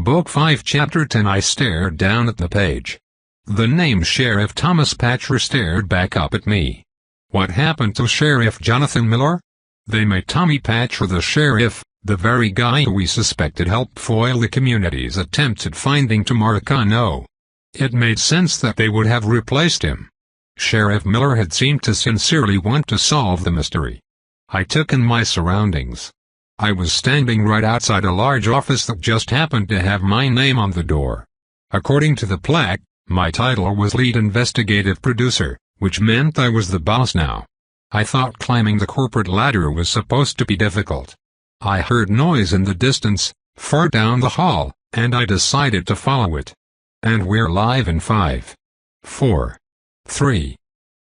Book 5 Chapter 10. I stared down at the page. The name Sheriff Thomas Patcher stared back up at me. What happened to Sheriff Jonathan Miller? They made Tommy Patcher the sheriff, the very guy who we suspected helped foil the community's attempts at finding Tamaracano. It made sense that they would have replaced him. Sheriff Miller had seemed to sincerely want to solve the mystery. I took in my surroundings. I was standing right outside a large office that just happened to have my name on the door. According to the plaque, my title was lead investigative producer, which meant I was the boss now. I thought climbing the corporate ladder was supposed to be difficult. I heard noise in the distance, far down the hall, and I decided to follow it. And we're live in 5, 4, 3,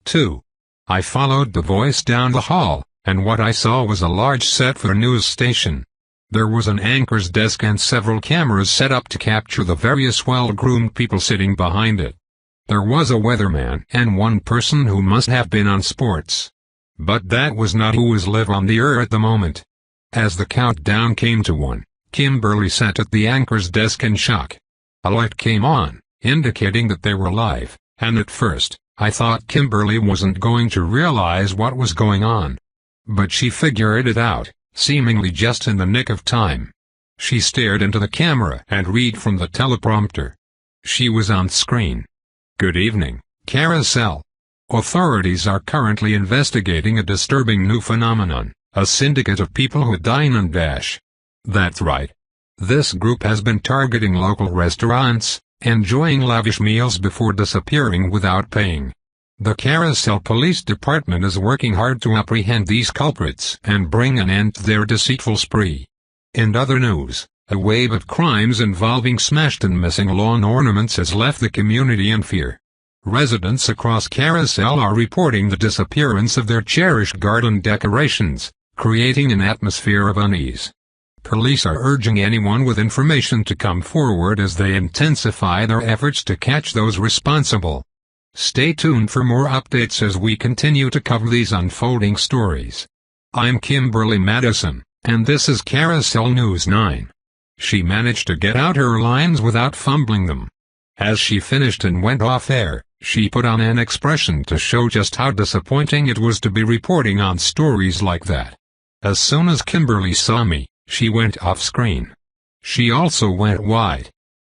2. I followed the voice down the hall, and what I saw was a large set for a news station. There was an anchor's desk and several cameras set up to capture the various well-groomed people sitting behind it. There was a weatherman and one person who must have been on sports. But that was not who was live on the air at the moment. As the countdown came to 1, Kimberly sat at the anchor's desk in shock. A light came on, indicating that they were live, and at first, I thought Kimberly wasn't going to realize what was going on. But she figured it out, seemingly just in the nick of time. She stared into the camera and read from the teleprompter. She was on screen. Good evening, Carousel. Authorities are currently investigating a disturbing new phenomenon, a syndicate of people who dine and dash. That's right. This group has been targeting local restaurants, enjoying lavish meals before disappearing without paying. The Carousel Police Department is working hard to apprehend these culprits and bring an end to their deceitful spree. In other news, a wave of crimes involving smashed and missing lawn ornaments has left the community in fear. Residents across Carousel are reporting the disappearance of their cherished garden decorations, creating an atmosphere of unease. Police are urging anyone with information to come forward as they intensify their efforts to catch those responsible. Stay tuned for more updates as we continue to cover these unfolding stories. I'm Kimberly Madison, and this is Carousel News 9. She managed to get out her lines without fumbling them. As she finished and went off air, she put on an expression to show just how disappointing it was to be reporting on stories like that. As soon as Kimberly saw me, she went off screen. She also went white.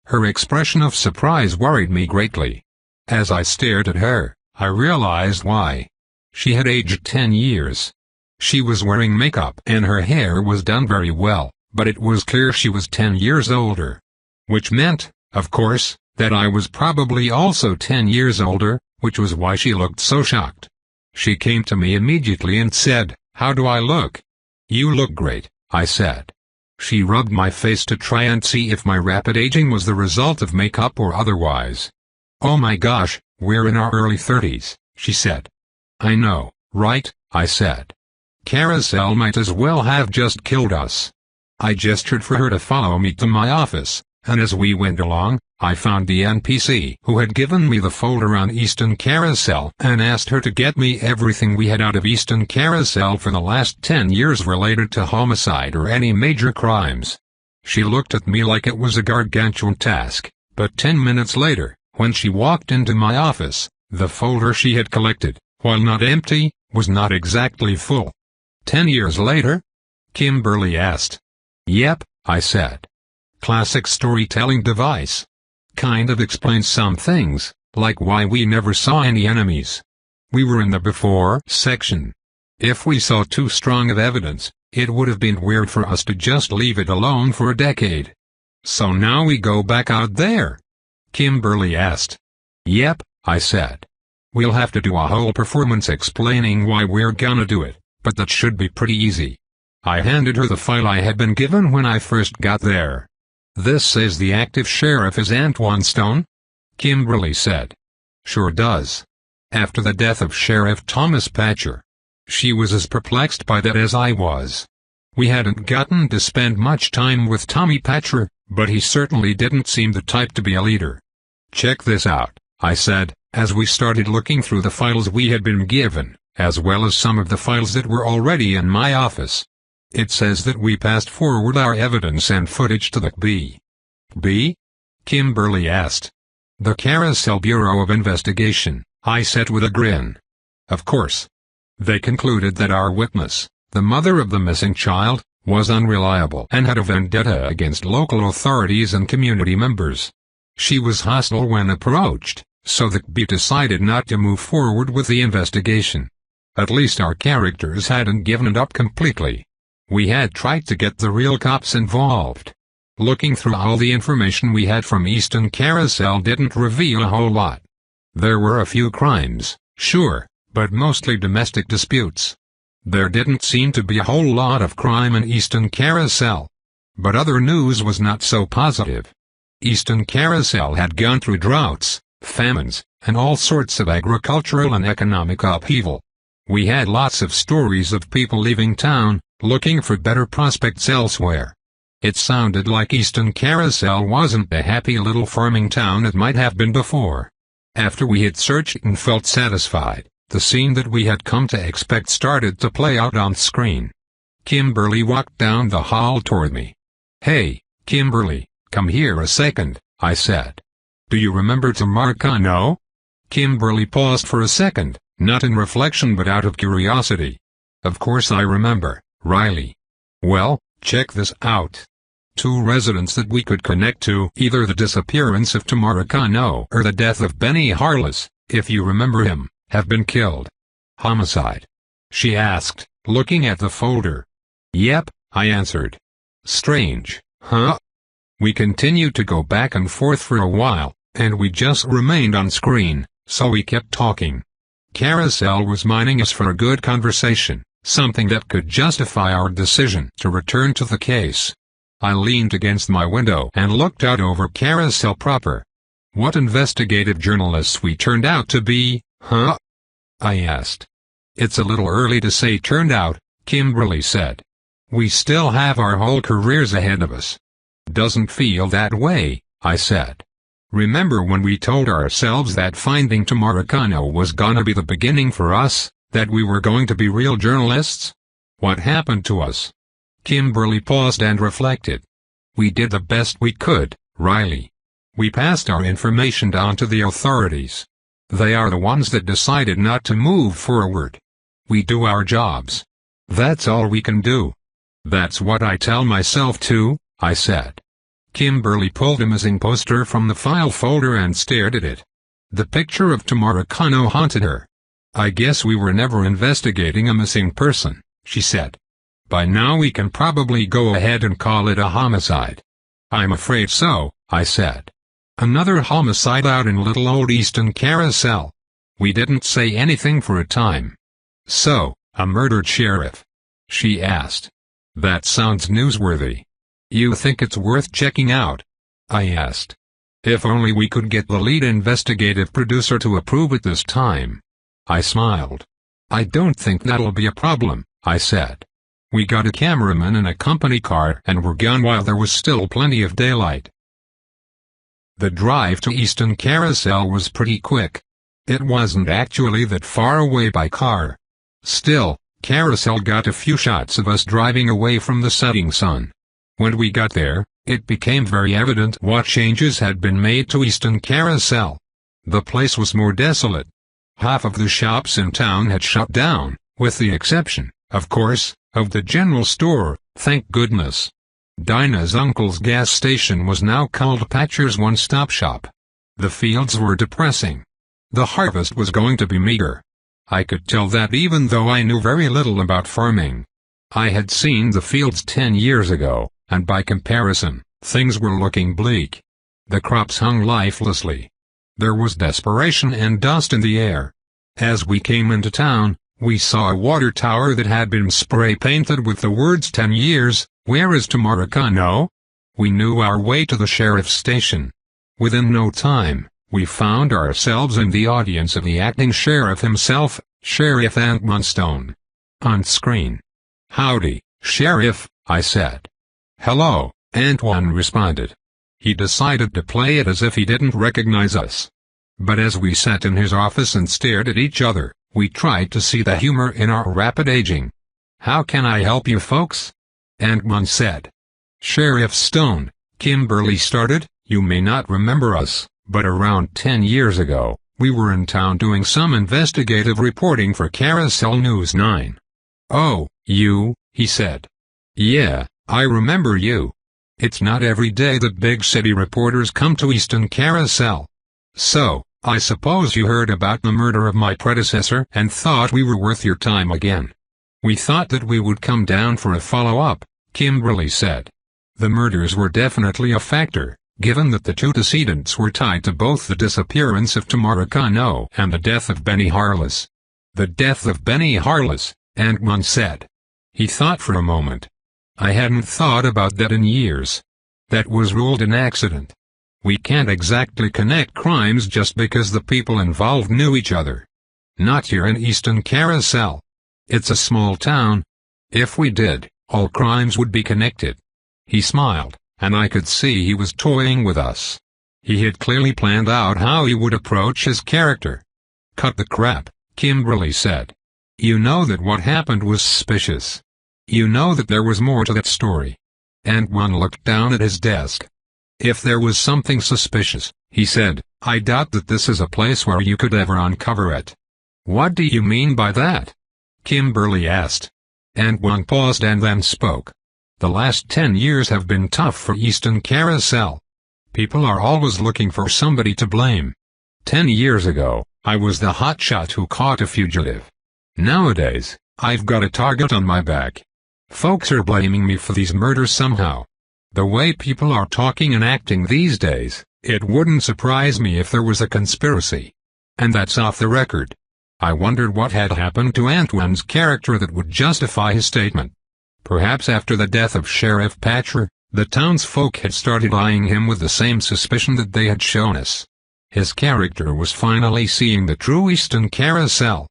Her expression of surprise worried me greatly. As I stared at her, I realized why. She had aged 10 years. She was wearing makeup and her hair was done very well, but it was clear she was 10 years older. Which meant, of course, that I was probably also 10 years older, which was why she looked so shocked. She came to me immediately and said, "How do I look?" "You look great," I said. She rubbed my face to try and see if my rapid aging was the result of makeup or otherwise. "Oh my gosh, we're in our early 30s, she said. "I know, right?" I said. "Carousel might as well have just killed us." I gestured for her to follow me to my office, and as we went along, I found the NPC who had given me the folder on Easton Carousel and asked her to get me everything we had out of Easton Carousel for the last 10 years related to homicide or any major crimes. She looked at me like it was a gargantuan task, but 10 minutes later, when she walked into my office, the folder she had collected, while not empty, was not exactly full. 10 years later? Kimberly asked. "Yep," I said. Classic storytelling device. Kind of explains some things, like why we never saw any enemies. We were in the before section. If we saw too strong of evidence, it would have been weird for us to just leave it alone for a decade. So now we go back out there? Kimberly asked. "Yep," I said. "We'll have to do a whole performance explaining why we're gonna do it, but that should be pretty easy." I handed her the file I had been given when I first got there. "This says the active sheriff is Antoine Stone?" Kimberly said. "Sure does. After the death of Sheriff Thomas Patcher." She was as perplexed by that as I was. We hadn't gotten to spend much time with Tommy Patcher, but he certainly didn't seem the type to be a leader. "Check this out," I said, as we started looking through the files we had been given, as well as some of the files that were already in my office. It says that we passed forward our evidence and footage to the B. B? Kimberly asked. The Carousel Bureau of Investigation, I said with a grin. Of course. They concluded that our witness, the mother of the missing child, was unreliable and had a vendetta against local authorities and community members. She was hostile when approached, so the CB decided not to move forward with the investigation. At least our characters hadn't given it up completely. We had tried to get the real cops involved. Looking through all the information we had from Easton Carousel didn't reveal a whole lot. There were a few crimes, sure, but mostly domestic disputes. There didn't seem to be a whole lot of crime in Easton Carousel. But other news was not so positive. Easton Carousel had gone through droughts, famines, and all sorts of agricultural and economic upheaval. We had lots of stories of people leaving town, looking for better prospects elsewhere. It sounded like Easton Carousel wasn't the happy little farming town it might have been before. After we had searched and felt satisfied, the scene that we had come to expect started to play out on screen. Kimberly walked down the hall toward me. "Hey, Kimberly, come here a second," I said. "Do you remember Tamarcano?" Kimberly paused for a second, not in reflection but out of curiosity. "Of course I remember, Riley." "Well, check this out. 2 residents that we could connect to either the disappearance of Tamarcano or the death of Benny Harless, if you remember him, have been killed." "Homicide?" she asked, looking at the folder. "Yep," I answered. "Strange, huh?" We continued to go back and forth for a while, and we just remained on screen, so we kept talking. Carousel was mining us for a good conversation, something that could justify our decision to return to the case. I leaned against my window and looked out over Carousel proper. "What investigative journalists we turned out to be, huh?" I asked. "It's a little early to say turned out," Kimberly said. "We still have our whole careers ahead of us." "Doesn't feel that way," I said. "Remember when we told ourselves that finding Tamarcano was gonna be the beginning for us, that we were going to be real journalists? What happened to us?" Kimberly paused and reflected. "We did the best we could, Riley. We passed our information on to the authorities. They are the ones that decided not to move forward. We do our jobs. That's all we can do." "That's what I tell myself too," I said. Kimberly pulled a missing poster from the file folder and stared at it. The picture of Tamarcano haunted her. "I guess we were never investigating a missing person," she said. "By now we can probably go ahead and call it a homicide." "I'm afraid so," I said. "Another homicide out in little old Easton Carousel." We didn't say anything for a time. "So, a murdered sheriff?" she asked. "That sounds newsworthy. You think it's worth checking out?" I asked. "If only we could get the lead investigative producer to approve it this time." I smiled. "I don't think that'll be a problem," I said. "We got a cameraman and a company car and we're gone while there was still plenty of daylight." The drive to Easton Carousel was pretty quick. It wasn't actually that far away by car. Still, Carousel got a few shots of us driving away from the setting sun. When we got there, it became very evident what changes had been made to Easton Carousel. The place was more desolate. Half of the shops in town had shut down, with the exception, of course, of the general store, thank goodness. Dinah's uncle's gas station was now called Patcher's one-stop shop. The fields were depressing. The harvest was going to be meager. I could tell that even though I knew very little about farming. I had seen the fields 10 years ago, and by comparison, things were looking bleak. The crops hung lifelessly. There was desperation and dust in the air. As we came into town, we saw a water tower that had been spray-painted with the words 10 years, "Where is Tamarcano?" We knew our way to the sheriff's station. Within no time, we found ourselves in the audience of the acting sheriff himself, Sheriff Antoine Stone. On screen. "Howdy, Sheriff," I said. "Hello," Antoine responded. He decided to play it as if he didn't recognize us. But as we sat in his office and stared at each other, we tried to see the humor in our rapid aging. "How can I help you folks?" Antoine said. "Sheriff Stone, Kimberly started. "You may not remember us, but around 10 years ago, we were in town doing some investigative reporting for Carousel News 9. "Oh, you," he said. "Yeah, I remember you. It's not every day that big city reporters come to Easton Carousel. So, I suppose you heard about the murder of my predecessor and thought we were worth your time again." "We thought that we would come down for a follow-up," Kimberly said. The murders were definitely a factor, given that the two decedents were tied to both the disappearance of Tamara Kano and the death of Benny Harless. "The death of Benny Harless," Antwon said. He thought for a moment. "I hadn't thought about that in years. That was ruled an accident. We can't exactly connect crimes just because the people involved knew each other. Not here in Easton Carousel. It's a small town. If we did, all crimes would be connected." He smiled, and I could see he was toying with us. He had clearly planned out how he would approach his character. "Cut the crap," Kimberly said. "You know that what happened was suspicious. You know that there was more to that story." Antwon looked down at his desk. "If there was something suspicious," he said, "I doubt that this is a place where you could ever uncover it." "What do you mean by that?" Kimberly asked. Antwon paused and then spoke. "The last 10 years have been tough for Easton Carousel. People are always looking for somebody to blame. 10 years ago, I was the hotshot who caught a fugitive. Nowadays, I've got a target on my back. Folks are blaming me for these murders somehow. The way people are talking and acting these days, it wouldn't surprise me if there was a conspiracy. And that's off the record." I wondered what had happened to Antwon's character that would justify his statement. Perhaps after the death of Sheriff Patcher, the townsfolk had started eyeing him with the same suspicion that they had shown us. His character was finally seeing the true Easton Carousel.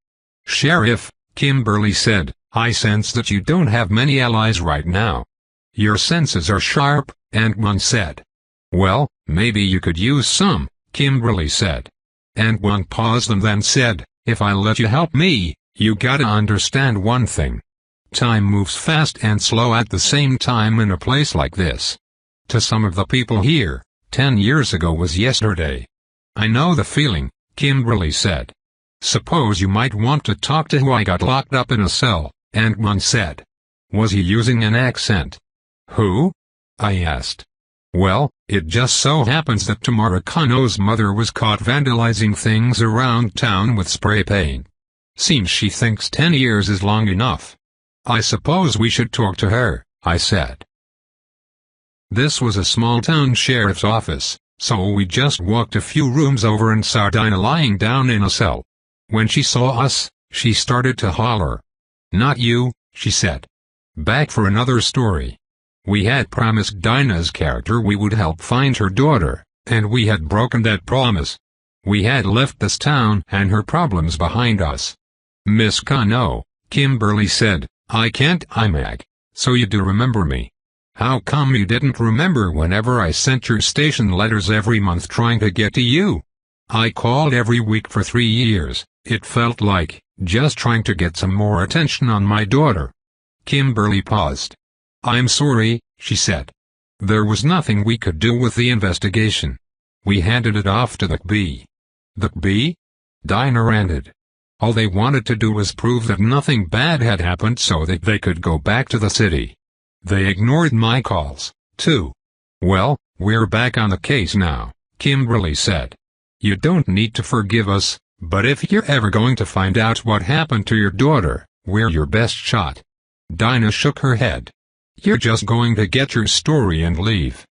"Sheriff," Kimberly said, "I sense that you don't have many allies right now." "Your senses are sharp," Antwon said. "Well, maybe you could use some," Kimberly said. Antwon paused and then said, "If I let you help me, you gotta understand one thing. Time moves fast and slow at the same time in a place like this. To some of the people here, 10 years ago was yesterday." "I know the feeling," Kimberly said. "Suppose you might want to talk to who I got locked up in a cell," Antwon said. "Was he using an accent?" "Who?" I asked. "Well, it just so happens that Tamara Kano's mother was caught vandalizing things around town with spray paint. Seems she thinks 10 years is long enough. I suppose we should talk to her," I said. This was a small-town sheriff's office, so we just walked a few rooms over and saw Dinah lying down in a cell. When she saw us, she started to holler. "Not you," she said. "Back for another story." We had promised Dinah's character we would help find her daughter, and we had broken that promise. We had left this town and her problems behind us. "Miss Kano," Kimberly said, "I'm so you do remember me. How come you didn't remember whenever I sent your station letters every month trying to get to you? I called every week for 3 years, it felt like, just trying to get some more attention on my daughter." Kimberly paused. "I'm sorry," she said. "There was nothing we could do with the investigation. We handed it off to the B." "The B?" Dinah ranted. "All they wanted to do was prove that nothing bad had happened so that they could go back to the city. They ignored my calls, too." "Well, we're back on the case now," Kimberly said. "You don't need to forgive us, but if you're ever going to find out what happened to your daughter, we're your best shot." Dinah shook her head. "You're just going to get your story and leave."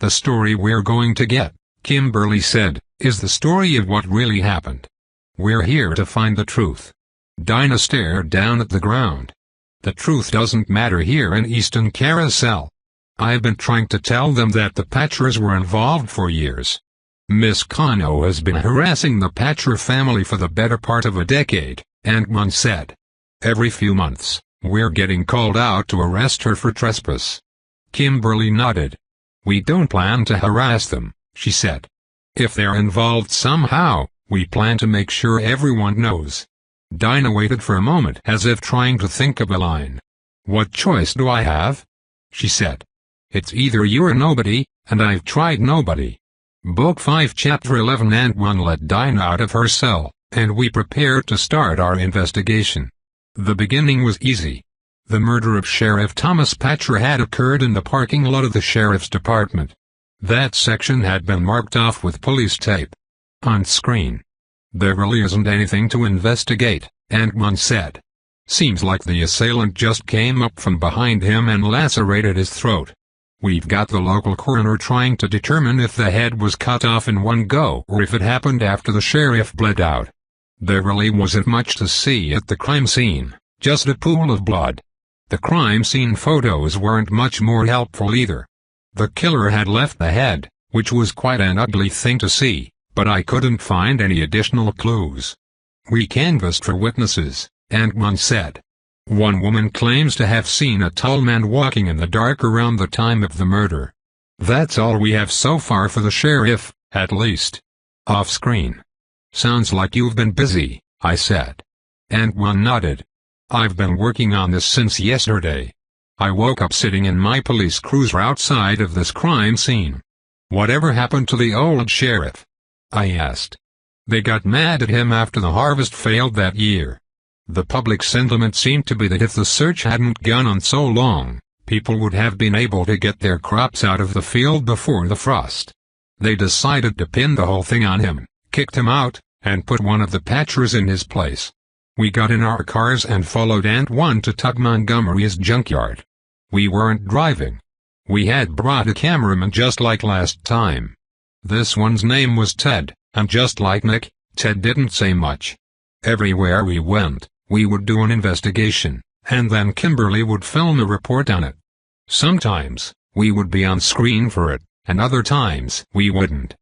"The story we're going to get," Kimberly said, "is the story of what really happened. We're here to find the truth." Dinah stared down at the ground. "The truth doesn't matter here in Easton Carousel. I've been trying to tell them that the Patchers were involved for years. Miss Kano has been harassing the Patcher family for the better part of a decade," Antwon said. "Every few months, we're getting called out to arrest her for trespass." Kimberly nodded. "We don't plan to harass them," she said. "If they're involved somehow, we plan to make sure everyone knows." Dinah waited for a moment as if trying to think of a line. "What choice do I have?" she said. "It's either you or nobody," and I've tried nobody. Book 5 Chapter 11 And one let Dinah out of her cell, and we prepared to start our investigation. The beginning was easy. The murder of Sheriff Thomas Patcher had occurred in the parking lot of the sheriff's department. That section had been marked off with police tape. On screen. There really isn't anything to investigate, Ant-Man said. Seems like the assailant just came up from behind him and lacerated his throat. We've got the local coroner trying to determine if the head was cut off in one go or if it happened after the sheriff bled out. There really wasn't much to see at the crime scene, just a pool of blood. The crime scene photos weren't much more helpful either. The killer had left the head, which was quite an ugly thing to see, but I couldn't find any additional clues. We canvassed for witnesses, Ant-Man said. One woman claims to have seen a tall man walking in the dark around the time of the murder. That's all we have so far for the sheriff, at least. Off-screen. Sounds like you've been busy, I said. Ant-Man nodded. I've been working on this since yesterday. I woke up sitting in my police cruiser outside of this crime scene. Whatever happened to the old sheriff? I asked. They got mad at him after the harvest failed that year. The public sentiment seemed to be that if the search hadn't gone on so long, people would have been able to get their crops out of the field before the frost. They decided to pin the whole thing on him, kicked him out, and put one of the Patchers in his place. We got in our cars and followed Ant-1 to Tug Montgomery's junkyard. We weren't driving. We had brought a cameraman just like last time. This one's name was Ted, and just like Nick, Ted didn't say much. Everywhere we went, we would do an investigation, and then Kimberly would film a report on it. Sometimes, we would be on screen for it, and other times we wouldn't.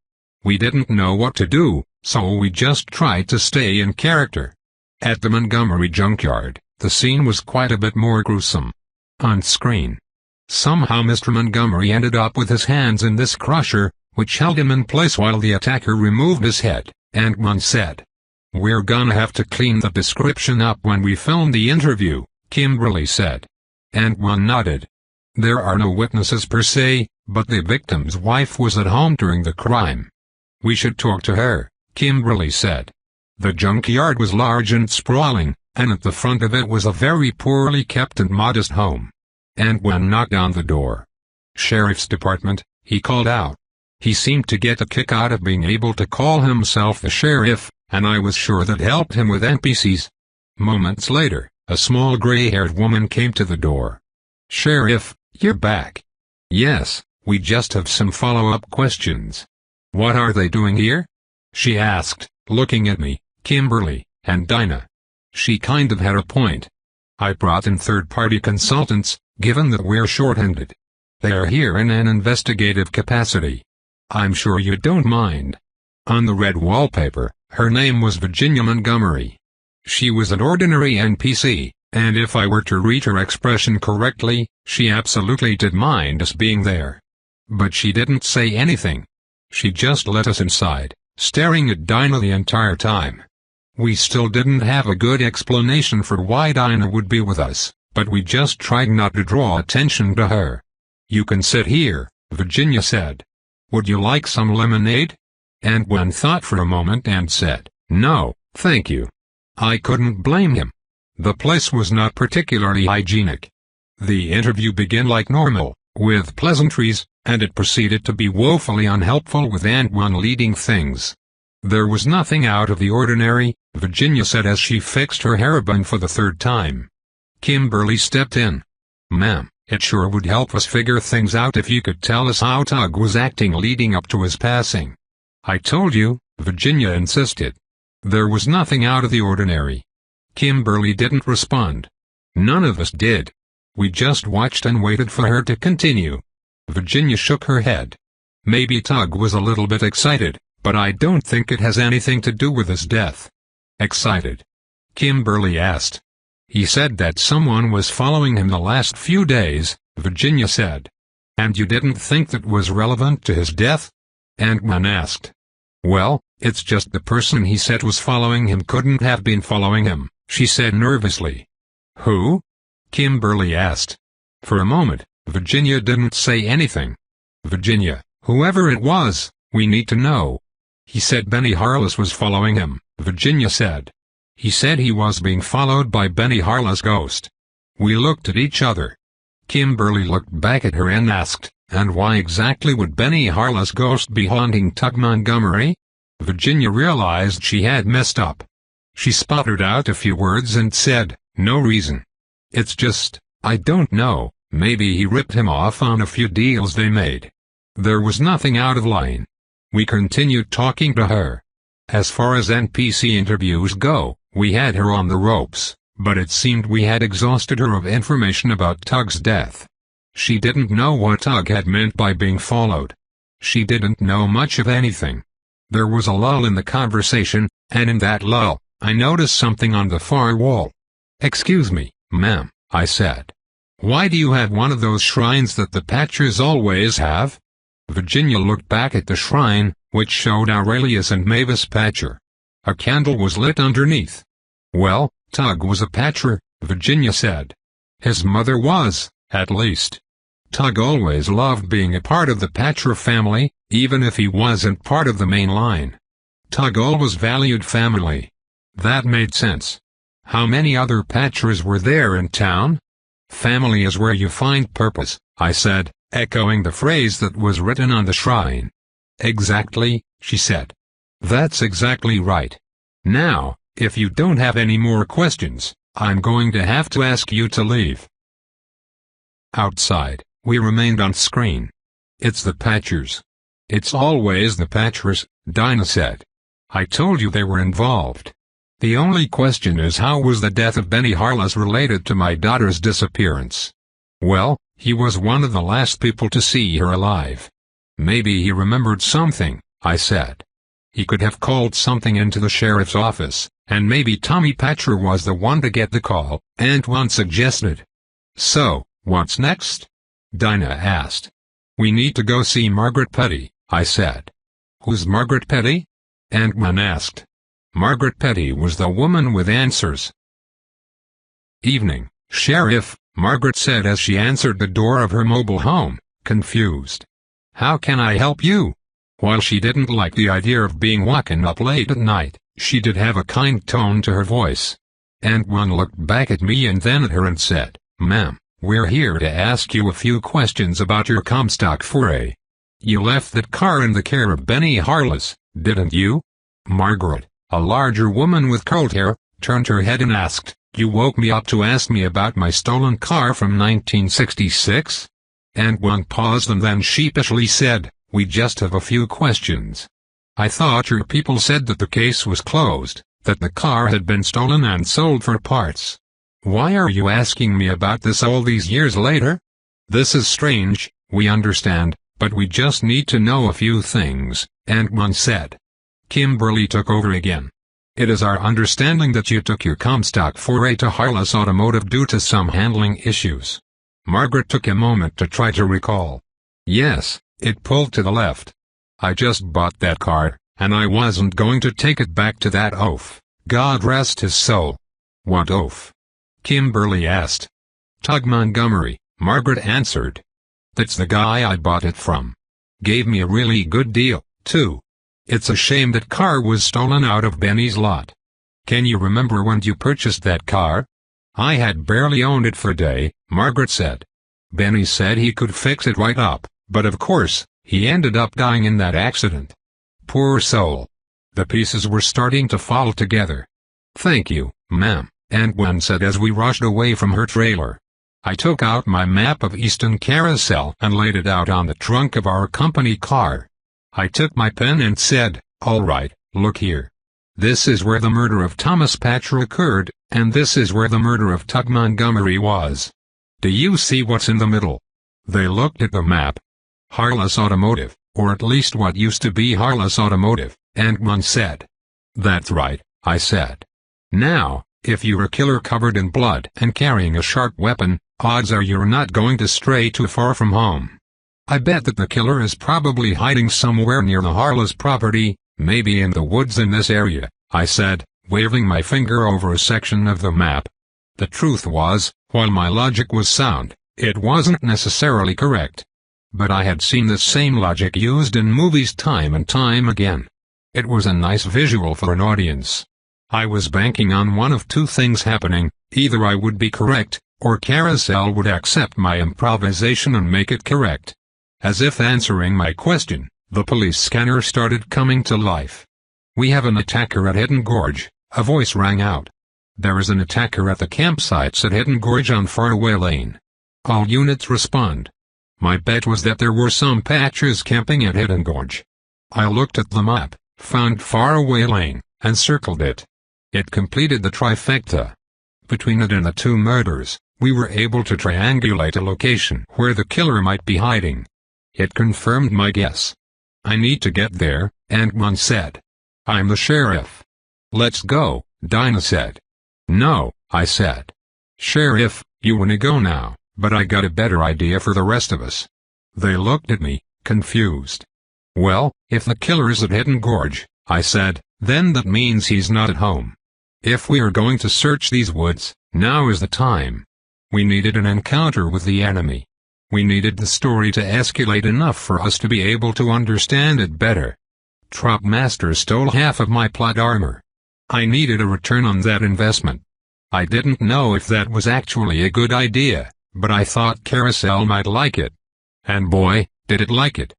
We didn't know what to do, so we just tried to stay in character. At the Montgomery junkyard, the scene was quite a bit more gruesome. On screen. Somehow Mr. Montgomery ended up with his hands in this crusher, which held him in place while the attacker removed his head, Ant-Man said. We're gonna have to clean the description up when we film the interview, Kimberly said. Ant-Man nodded. There are no witnesses per se, but the victim's wife was at home during the crime. We should talk to her, Kimberly said. The junkyard was large and sprawling, and at the front of it was a very poorly kept and modest home. Ant-Man knocked on the door. Sheriff's Department, he called out. He seemed to get a kick out of being able to call himself the sheriff, and I was sure that helped him with NPCs. Moments later, a small gray-haired woman came to the door. Sheriff, you're back. Yes, we just have some follow-up questions. What are they doing here? She asked, looking at me, Kimberly, and Dinah. She kind of had a point. I brought in third-party consultants, given that we're short-handed. They are here in an investigative capacity. I'm sure you don't mind. On the red wallpaper, her name was Virginia Montgomery. She was an ordinary NPC, and if I were to read her expression correctly, she absolutely did mind us being there. But she didn't say anything. She just let us inside, staring at Dinah the entire time. We still didn't have a good explanation for why Dinah would be with us, but we just tried not to draw attention to her. You can sit here, Virginia said. Would you like some lemonade? Ant-Man thought for a moment and said, no, thank you. I couldn't blame him. The place was not particularly hygienic. The interview began like normal, with pleasantries, and it proceeded to be woefully unhelpful with Ant-Man leading things. There was nothing out of the ordinary, Virginia said as she fixed her hairband for the third time. Kimberly stepped in. Ma'am, it sure would help us figure things out if you could tell us how Tug was acting leading up to his passing. I told you, Virginia insisted. There was nothing out of the ordinary. Kimberly didn't respond. None of us did. We just watched and waited for her to continue. Virginia shook her head. Maybe Tug was a little bit excited, but I don't think it has anything to do with his death. Excited? Kimberly asked. He said that someone was following him the last few days, Virginia said. And you didn't think that was relevant to his death? Ant-Man asked. Well, it's just the person he said was following him couldn't have been following him, she said nervously. Who? Kimberly asked. For a moment, Virginia didn't say anything. Virginia, Whoever it was, we need to know. He said Benny Harless was following him, Virginia said. He said he was being followed by Benny Harless' ghost. We looked at each other. Kimberly looked back at her and asked, and why exactly would Benny Harless' ghost be haunting Tug Montgomery? Virginia realized she had messed up. She sputtered out a few words and said, no reason. It's just, I don't know, maybe he ripped him off on a few deals they made. There was nothing out of line. We continued talking to her. As far as NPC interviews go, we had her on the ropes, but it seemed we had exhausted her of information about Tug's death. She didn't know what Tug had meant by being followed. She didn't know much of anything. There was a lull in the conversation, and in that lull, I noticed something on the far wall. Excuse me, ma'am, I said. Why do you have one of those shrines that the Patchers always have? Virginia looked back at the shrine, which showed Aurelius and Mavis Patcher. A candle was lit underneath. Well, Tug was a Patcher, Virginia said. His mother was, at least. Tug always loved being a part of the Patcher family, even if he wasn't part of the main line. Tug always valued family. That made sense. How many other Patchers were there in town? Family is where you find purpose, I said, echoing the phrase that was written on the shrine. Exactly, she said. That's exactly right. Now, if you don't have any more questions, I'm going to have to ask you to leave. Outside, we remained on screen. It's the Patchers. It's always the Patchers, Dinah said. I told you they were involved. The only question is, how was the death of Benny Harless related to my daughter's disappearance? Well, he was one of the last people to see her alive. Maybe he remembered something, I said. He could have called something into the sheriff's office, and maybe Tommy Patcher was the one to get the call, Aunt One suggested. So, what's next? Dinah asked. We need to go see Margaret Petty, I said. Who's Margaret Petty? Aunt One asked. Margaret Petty was the woman with answers. Evening, Sheriff, Margaret said as she answered the door of her mobile home, confused. How can I help you? While she didn't like the idea of being woken up late at night, she did have a kind tone to her voice. Aunt One looked back at me and then at her and said, Ma'am, we're here to ask you a few questions about your Comstock foray. You left that car in the care of Benny Harless, didn't you? Margaret, a larger woman with curled hair, turned her head and asked, You woke me up to ask me about my stolen car from 1966? Aunt One paused and then sheepishly said, We just have a few questions. I thought your people said that the case was closed, that the car had been stolen and sold for parts. Why are you asking me about this all these years later? This is strange, we understand, but we just need to know a few things, Aunt One said. Kimberly took over again. It is our understanding that you took your Comstock foray to Harless Automotive due to some handling issues. Margaret took a moment to try to recall. Yes, it pulled to the left. I just bought that car, and I wasn't going to take it back to that oaf, God rest his soul. What oaf? Kimberly asked. Tug Montgomery, Margaret answered. That's the guy I bought it from. Gave me a really good deal, too. It's a shame that car was stolen out of Benny's lot. Can you remember when you purchased that car? I had barely owned it for a day, Margaret said. Benny said he could fix it right up, but of course, he ended up dying in that accident. Poor soul. The pieces were starting to fall together. Thank you, ma'am, Aunt One said as we rushed away from her trailer. I took out my map of Easton Carousel and laid it out on the trunk of our company car. I took my pen and said, All right, look here. This is where the murder of Thomas Patcher occurred, and this is where the murder of Tug Montgomery was. Do you see what's in the middle? They looked at the map. Harless Automotive, or at least what used to be Harless Automotive, Aunt One said. That's right, I said. Now, if you're a killer covered in blood and carrying a sharp weapon, odds are you're not going to stray too far from home. I bet that the killer is probably hiding somewhere near the Harless property, maybe in the woods in this area, I said, waving my finger over a section of the map. The truth was, while my logic was sound, it wasn't necessarily correct. but I had seen this same logic used in movies time and time again. It was a nice visual for an audience. I was banking on one of two things happening: either I would be correct, or Carousel would accept my improvisation and make it correct. As if answering my question, the police scanner started coming to life. "We have an attacker at Hidden Gorge," a voice rang out. "There is an attacker at the campsites at Hidden Gorge on Faraway Lane. All units respond." My bet was that there were some patchers camping at Hidden Gorge. I looked at the map, found Faraway Lane, and circled it. It completed the trifecta. Between it and the two murders, we were able to triangulate a location where the killer might be hiding. It confirmed my guess. "I need to get there," Ant-Man said. "I'm the sheriff." "Let's go," Dinah said. "No," I said. "Sheriff, you wanna go now, but I got a better idea for the rest of us." They looked at me, confused. "Well, if the killer's at Hidden Gorge," I said, "then that means he's not at home. If we are going to search these woods, now is the time." We needed an encounter with the enemy. We needed the story to escalate enough for us to be able to understand it better. Tropmaster stole half of my plot armor. I needed a return on that investment. I didn't know if that was actually a good idea, but I thought Carousel might like it. And boy, did it like it.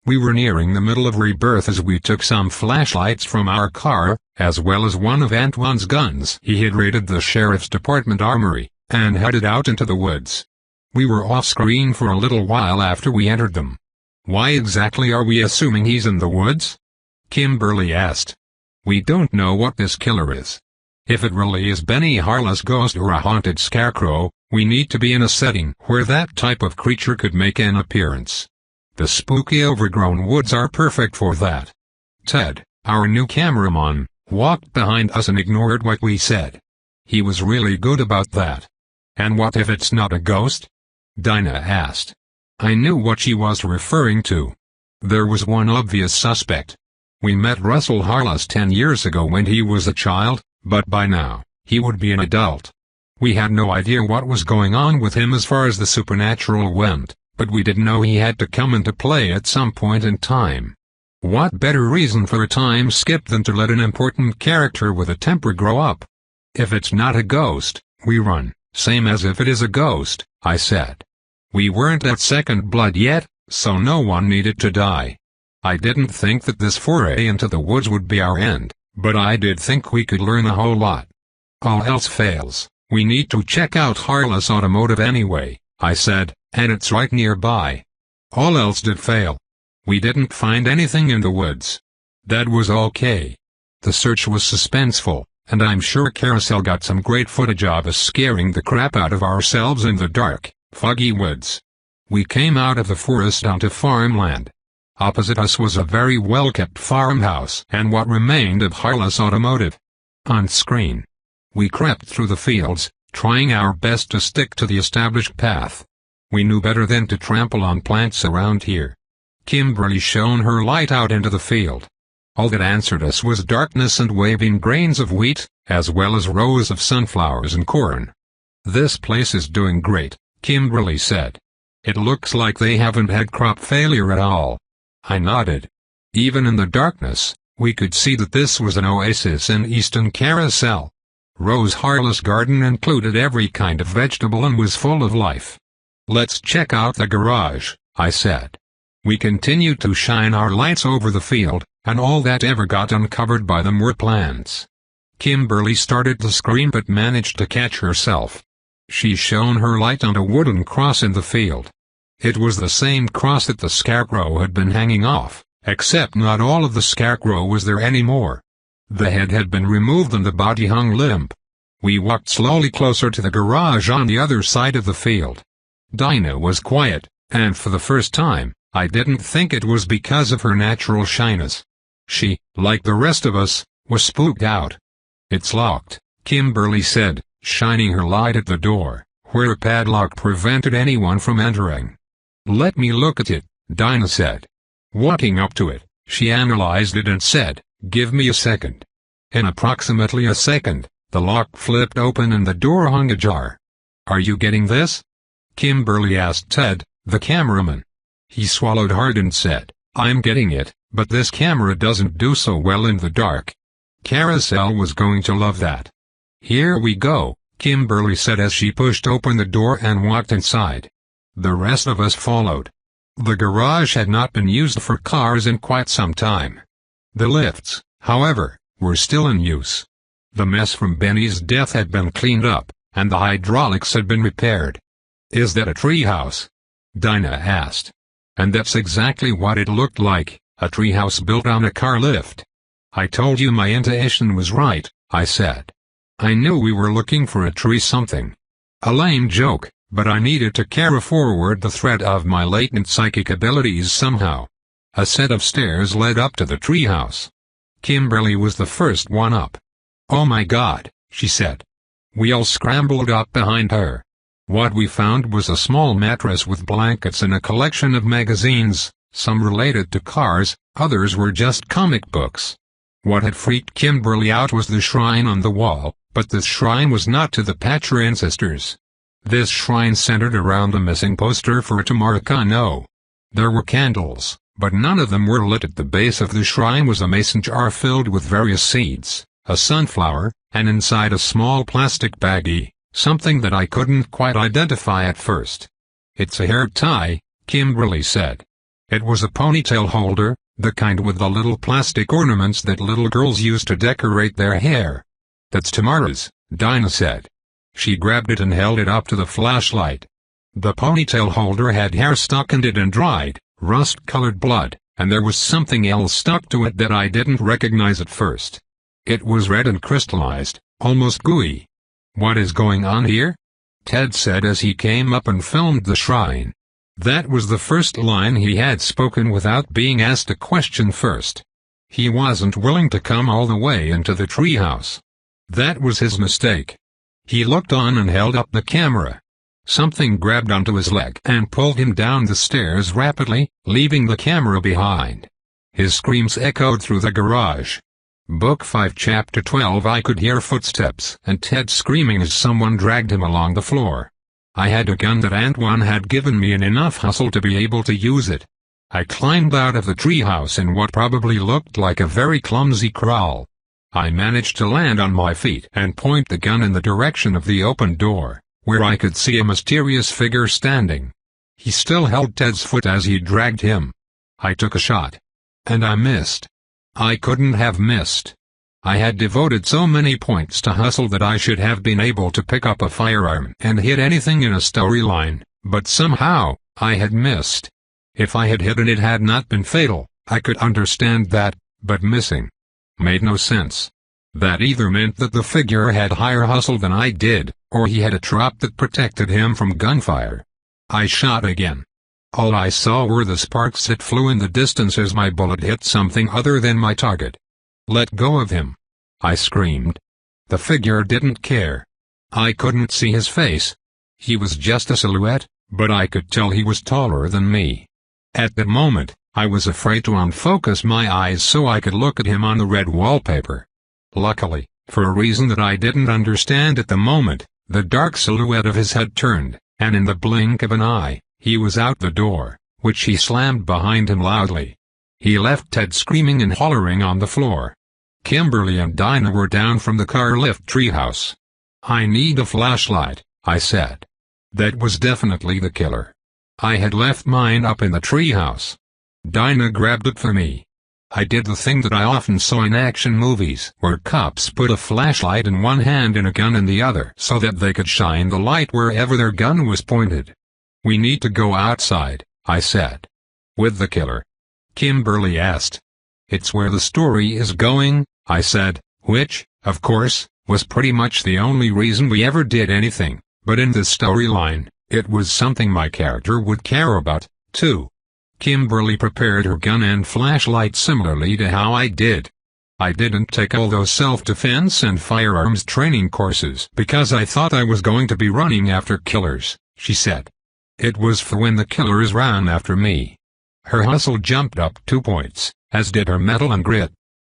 We were nearing the middle of Rebirth as we took some flashlights from our car, as well as one of Antoine's guns he had raided the sheriff's department armory, and headed out into the woods. We were off-screen for a little while after we entered them. "Why exactly are we assuming he's in the woods?" Kimberly asked. "We don't know what this killer is. If it really is Benny Harlow's ghost or a haunted scarecrow, we need to be in a setting where that type of creature could make an appearance. The spooky overgrown woods are perfect for that." Ted, our new cameraman, walked behind us and ignored what we said. He was really good about that. "And what if it's not a ghost?" Dinah asked. I knew what she was referring to. There was one obvious suspect. We met Russell Harless 10 years ago when he was a child, but by now, he would be an adult. We had no idea what was going on with him as far as the supernatural went, but we did know he had to come into play at some point in time. What better reason for a time skip than to let an important character with a temper grow up? "If it's not a ghost, we run, same as if it is a ghost," I said. We weren't at second blood yet, so no one needed to die. I didn't think that this foray into the woods would be our end, but I did think we could learn a whole lot. "All else fails, we need to check out Harless Automotive anyway," I said, "and it's right nearby." All else did fail. We didn't find anything in the woods. That was okay. The search was suspenseful, and I'm sure Carousel got some great footage of us scaring the crap out of ourselves in the dark, foggy woods. We came out of the forest onto farmland. Opposite us was a very well-kept farmhouse and what remained of Harless Automotive. On screen. We crept through the fields, trying our best to stick to the established path. We knew better than to trample on plants around here. Kimberly shone her light out into the field. All that answered us was darkness and waving grains of wheat, as well as rows of sunflowers and corn. "This place is doing great," Kimberly said. "It looks like they haven't had crop failure at all." I nodded. Even in the darkness, we could see that this was an oasis in Easton Carousel. Rose Harless' garden included every kind of vegetable and was full of life. "Let's check out the garage," I said. We continued to shine our lights over the field, and all that ever got uncovered by them were plants. Kimberly started to scream but managed to catch herself. She shone her light on a wooden cross in the field. It was the same cross that the scarecrow had been hanging off, except not all of the scarecrow was there anymore. The head had been removed and the body hung limp. We walked slowly closer to the garage on the other side of the field. Dinah was quiet, and for the first time, I didn't think it was because of her natural shyness. She, like the rest of us, was spooked out. "It's locked," Kimberly said, shining her light at the door, where a padlock prevented anyone from entering. "Let me look at it," Dinah said. Walking up to it, she analyzed it and said, "Give me a second." In approximately a second, the lock flipped open and the door hung ajar. "Are you getting this?" Kimberly asked Ted, The cameraman. He swallowed hard and said, "I'm getting it, but this camera doesn't do so well in the dark." Carousel was going to love that. "Here we go," Kimberly said as she pushed open the door and walked inside. The rest of us followed. The garage had not been used for cars in quite some time. The lifts, however, were still in use. The mess from Benny's death had been cleaned up, and the hydraulics had been repaired. "Is that a treehouse?" Dinah asked. And that's exactly what it looked like, a treehouse built on a car lift. "I told you my intuition was right," I said. "I knew we were looking for a tree something." A lame joke, but I needed to carry forward the thread of my latent psychic abilities somehow. A set of stairs led up to the treehouse. Kimberly was the first one up. "Oh my God," she said. We all scrambled up behind her. What we found was a small mattress with blankets and a collection of magazines, some related to cars, others were just comic books. What had freaked Kimberly out was the shrine on the wall, but this shrine was not to the Patcher ancestors. This shrine centered around the missing poster for Tamaracano. There were candles, but none of them were lit. At the base of the shrine was a mason jar filled with various seeds, a sunflower, and inside a small plastic baggie, something that I couldn't quite identify at first. "It's a hair tie," Kimberly said. It was a ponytail holder, the kind with the little plastic ornaments that little girls use to decorate their hair. "That's Tamara's," Dinah said. She grabbed it and held it up to the flashlight. The ponytail holder had hair stuck in it and dried, rust-colored blood, and there was something else stuck to it that I didn't recognize at first. It was red and crystallized, almost gooey. "What is going on here?" Ted said as he came up and filmed the shrine. That was the first line he had spoken without being asked a question first. He wasn't willing to come all the way into the treehouse. That was his mistake. He looked on and held up the camera. Something grabbed onto his leg and pulled him down the stairs rapidly, leaving the camera behind. His screams echoed through the garage. Book 5 Chapter 12 I could hear footsteps and Ted screaming as someone dragged him along the floor. I had a gun that Antoine had given me and enough hustle to be able to use it. I climbed out of the treehouse in what probably looked like a very clumsy crawl. I managed to land on my feet and point the gun in the direction of the open door, where I could see a mysterious figure standing. He still held Ted's foot as he dragged him. I took a shot. And I missed. I couldn't have missed. I had devoted so many points to hustle that I should have been able to pick up a firearm and hit anything in a storyline, but somehow, I had missed. If I had hit and it had not been fatal, I could understand that, but missing made no sense. That either meant that the figure had higher hustle than I did, or he had a trap that protected him from gunfire. I shot again. All I saw were the sparks that flew in the distance as my bullet hit something other than my target. "Let go of him!" I screamed. The figure didn't care. I couldn't see his face. He was just a silhouette, but I could tell he was taller than me. At that moment, I was afraid to unfocus my eyes so I could look at him on the red wallpaper. Luckily, for a reason that I didn't understand at the moment, the dark silhouette of his head turned, and in the blink of an eye, he was out the door, which he slammed behind him loudly. He left Ted screaming and hollering on the floor. Kimberly and Dinah were down from the car lift treehouse. "I need a flashlight," I said. That was definitely the killer. I had left mine up in the treehouse. Dinah grabbed it for me. I did the thing that I often saw in action movies, where cops put a flashlight in one hand and a gun in the other so that they could shine the light wherever their gun was pointed. "We need to go outside," I said. "With the killer?" Kimberly asked. "It's where the story is going," I said, which, of course, was pretty much the only reason we ever did anything, but in this storyline, it was something my character would care about, too. Kimberly prepared her gun and flashlight similarly to how I did. I didn't take all those self-defense and firearms training courses because I thought I was going to be running after killers, she said. It was for when the killers ran after me. Her hustle jumped up 2 points, as did her mettle and grit.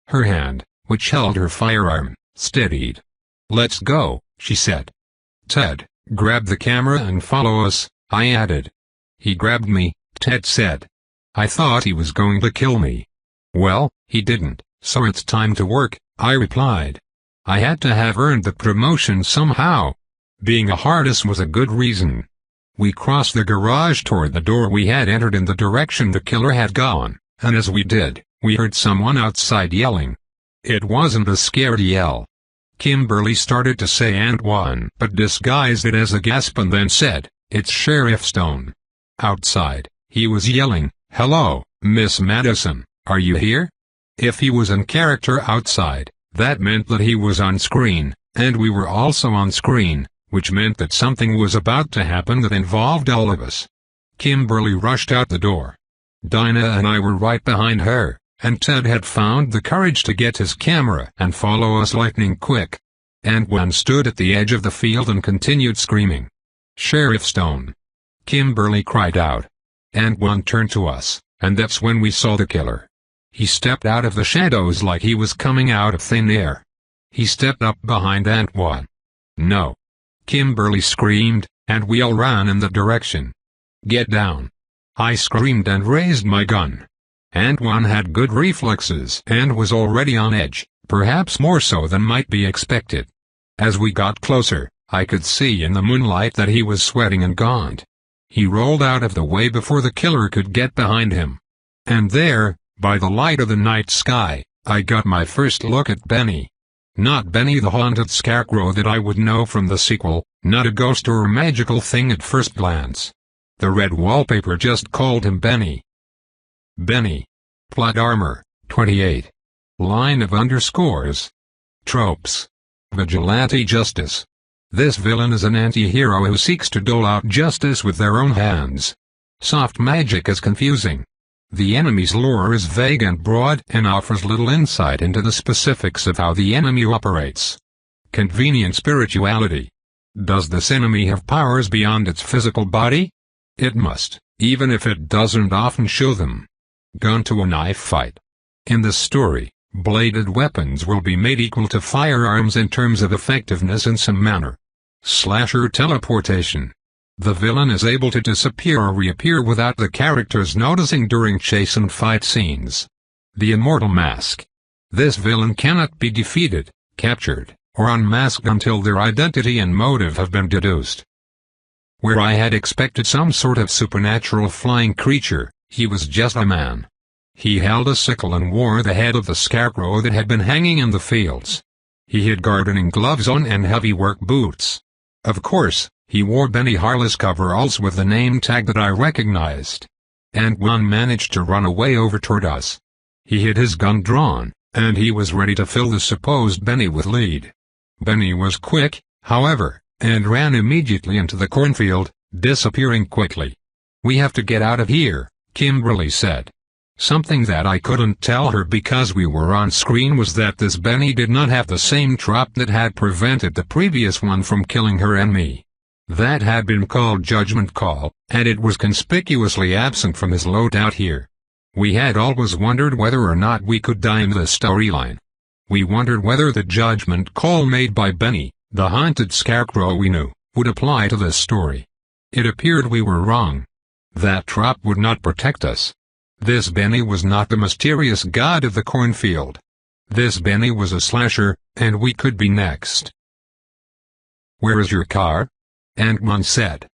Her hand, which held her firearm, steadied. "Let's go," she said. "Ted, grab the camera and follow us," I added. He grabbed me, Ted said. I thought he was going to kill me. Well, he didn't, so it's time to work, I replied. I had to have earned the promotion somehow. Being a hardest was a good reason. We crossed the garage toward the door we had entered in the direction the killer had gone, and as we did, we heard someone outside yelling. It wasn't a scared yell. Kimberly started to say Antoine, but disguised it as a gasp and then said, "It's Sheriff Stone." Outside, he was yelling, "Hello, Miss Madison, are you here?" If he was in character outside, that meant that he was on screen, and we were also on screen, which meant that something was about to happen that involved all of us. Kimberly rushed out the door. Dinah and I were right behind her, and Ted had found the courage to get his camera and follow us lightning quick. Antoine stood at the edge of the field and continued screaming. "Sheriff Stone!" Kimberly cried out. Antoine turned to us, and that's when we saw the killer. He stepped out of the shadows like he was coming out of thin air. He stepped up behind Antoine. "No!" Kimberly screamed, and we all ran in the direction. "Get down!" I screamed and raised my gun. Antoine had good reflexes and was already on edge, perhaps more so than might be expected. As we got closer, I could see in the moonlight that he was sweating and gaunt. He rolled out of the way before the killer could get behind him. And there, by the light of the night sky, I got my first look at Benny. Not Benny the haunted scarecrow that I would know from the sequel, not a ghost or a magical thing at first glance. The red wallpaper just called him Benny. Benny. Plot armor, 28. Line of underscores. Tropes. Vigilante justice. This villain is an anti-hero who seeks to dole out justice with their own hands. Soft magic is confusing. The enemy's lore is vague and broad and offers little insight into the specifics of how the enemy operates. Convenient spirituality. Does this enemy have powers beyond its physical body? It must, even if it doesn't often show them. Gun to a knife fight. In this story, bladed weapons will be made equal to firearms in terms of effectiveness in some manner. Slasher teleportation. The villain is able to disappear or reappear without the characters noticing during chase and fight scenes. The immortal mask. This villain cannot be defeated, captured, or unmasked until their identity and motive have been deduced. Where I had expected some sort of supernatural flying creature, he was just a man. He held a sickle and wore the head of the scarecrow that had been hanging in the fields. He had gardening gloves on and heavy work boots. Of course, he wore Benny Harless coveralls with the name tag that I recognized. Antoine managed to run away over toward us. He had his gun drawn, and he was ready to fill the supposed Benny with lead. Benny was quick, however, and ran immediately into the cornfield, disappearing quickly. "We have to get out of here," Kimberly said. Something that I couldn't tell her because we were on screen was that this Benny did not have the same trap that had prevented the previous one from killing her and me. That had been called Judgment Call, and it was conspicuously absent from his loadout here. We had always wondered whether or not we could die in this storyline. We wondered whether the Judgment Call made by Benny, the haunted scarecrow we knew, would apply to this story. It appeared we were wrong. That trap would not protect us. This Benny was not the mysterious god of the cornfield. This Benny was a slasher, and we could be next. "Where is your car?" Antoine said.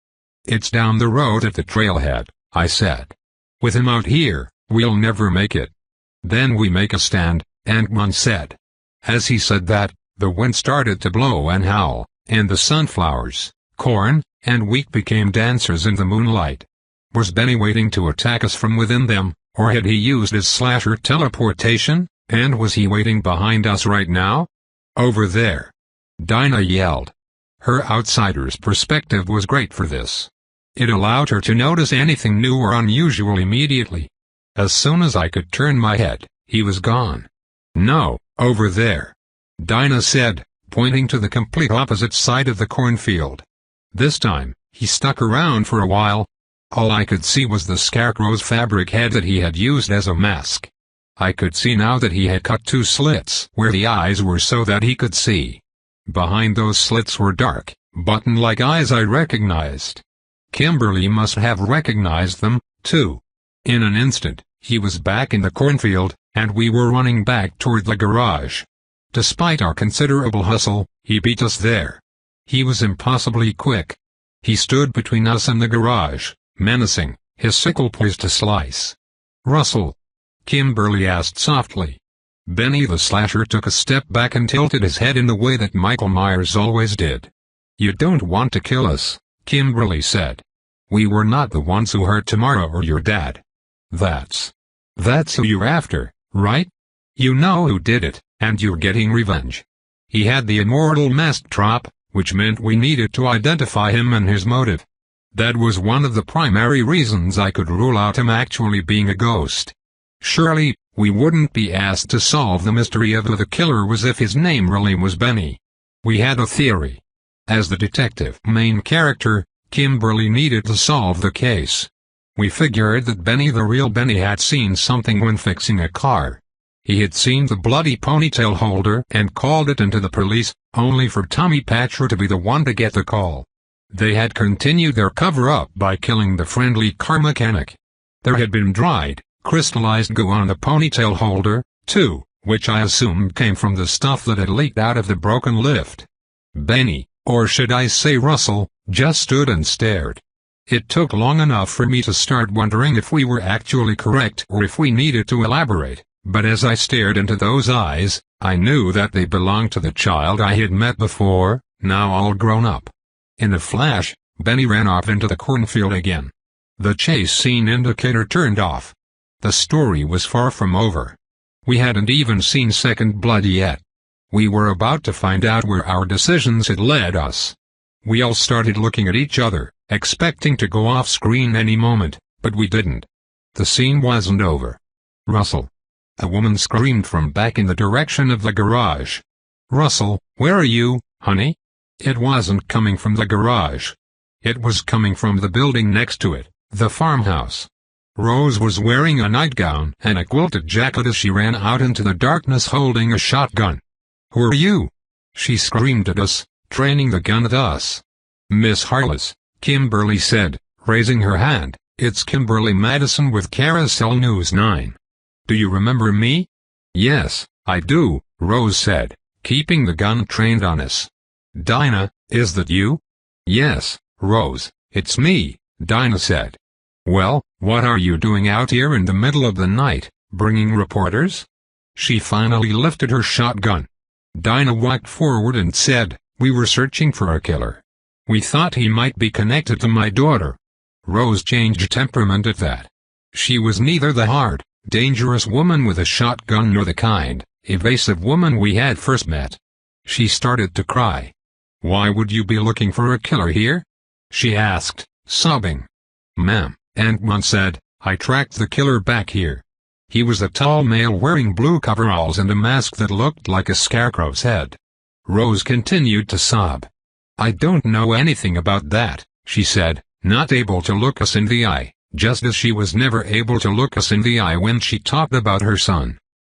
"It's down the road at the trailhead," I said. "With him out here, we'll never make it." "Then we make a stand," Antoine said. As he said that, the wind started to blow and howl, and the sunflowers, corn, and wheat became dancers in the moonlight. Was Benny waiting to attack us from within them, or had he used his slasher teleportation, and was he waiting behind us right now? "Over there!" Dinah yelled. Her outsider's perspective was great for this. It allowed her to notice anything new or unusual immediately. As soon as I could turn my head, he was gone. "No, over there," Dinah said, pointing to the complete opposite side of the cornfield. This time, he stuck around for a while. All I could see was the scarecrow's fabric head that he had used as a mask. I could see now that he had cut 2 slits where the eyes were so that he could see. Behind those slits were dark, button-like eyes I recognized. Kimberly must have recognized them, too. In an instant, he was back in the cornfield, and we were running back toward the garage. Despite our considerable hustle, he beat us there. He was impossibly quick. He stood between us and the garage, menacing, his sickle poised to slice. "Russell?" Kimberly asked softly. Benny the slasher took a step back and tilted his head in the way that Michael Myers always did. "You don't want to kill us," Kimberly said. "We were not the ones who hurt Tamara or your dad. That's who you're after, right? You know who did it, and you're getting revenge." He had the immortal mask drop, which meant we needed to identify him and his motive. That was one of the primary reasons I could rule out him actually being a ghost. Surely, we wouldn't be asked to solve the mystery of who the killer was if his name really was Benny. We had a theory. As the detective main character, Kimberly needed to solve the case. We figured that Benny the real Benny had seen something when fixing a car. He had seen the bloody ponytail holder and called it into the police, only for Tommy Patcher to be the one to get the call. They had continued their cover-up by killing the friendly car mechanic. There had been dried, crystallized goo on the ponytail holder, too, which I assumed came from the stuff that had leaked out of the broken lift. Benny, or should I say Russell, just stood and stared. It took long enough for me to start wondering if we were actually correct or if we needed to elaborate, but as I stared into those eyes, I knew that they belonged to the child I had met before, now all grown up. In a flash, Benny ran off into the cornfield again. The chase scene indicator turned off. The story was far from over. We hadn't even seen Second Blood yet. We were about to find out where our decisions had led us. We all started looking at each other, expecting to go off-screen any moment, but we didn't. The scene wasn't over. "Russell!" A woman screamed from back in the direction of the garage. "Russell, where are you, honey?" It wasn't coming from the garage. It was coming from the building next to it, the farmhouse. Rose was wearing a nightgown and a quilted jacket as she ran out into the darkness holding a shotgun. "Who are you?" she screamed at us, training the gun at us. "Miss Harless," Kimberly said, raising her hand. "It's Kimberly Madison with Carousel News 9. Do you remember me?" "Yes, I do," Rose said, keeping the gun trained on us. "Dinah, is that you?" "Yes, Rose, it's me," Dinah said. "Well, what are you doing out here in the middle of the night, bringing reporters?" She finally lifted her shotgun. Dinah walked forward and said, "We were searching for a killer. We thought he might be connected to my daughter." Rose changed temperament at that. She was neither the hard, dangerous woman with a shotgun nor the kind, evasive woman we had first met. She started to cry. "Why would you be looking for a killer here?" she asked, sobbing. "Ma'am," Aunt Mon said, "I tracked the killer back here. He was a tall male wearing blue coveralls and a mask that looked like a scarecrow's head." Rose continued to sob. "I don't know anything about that," she said, not able to look us in the eye, just as she was never able to look us in the eye when she talked about her son.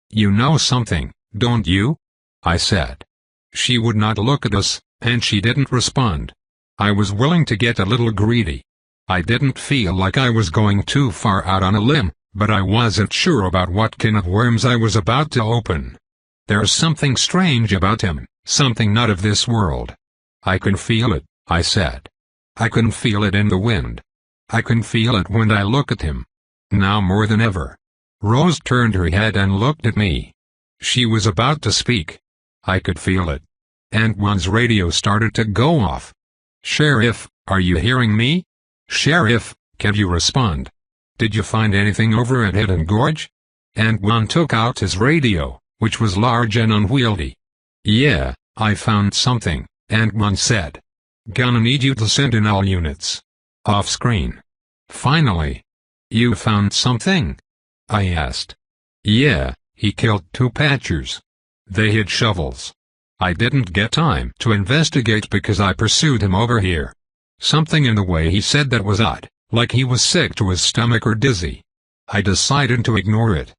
"You know something, don't you?" I said. She would not look at us, and she didn't respond. I was willing to get a little greedy. I didn't feel like I was going too far out on a limb, but I wasn't sure about what can of worms I was about to open. "There's something strange about him, something not of this world." "I can feel it," I said. "I can feel it in the wind. I can feel it when I look at him. Now more than ever." Rose turned her head and looked at me. She was about to speak. I could feel it. Aunt Mon's radio started to go off. "Sheriff, are you hearing me? Sheriff, can you respond? Did you find anything over at Hidden Gorge?" Aunt Mon took out his radio, which was large and unwieldy. "Yeah, I found something," Aunt Mon said. "Gonna need you to send in all units. Off-screen." "Finally. You found something?" I asked. "Yeah, he killed 2 Patchers. They had shovels. I didn't get time to investigate because I pursued him over here. Something in the way he said that was odd, like he was sick to his stomach or dizzy. I decided to ignore it."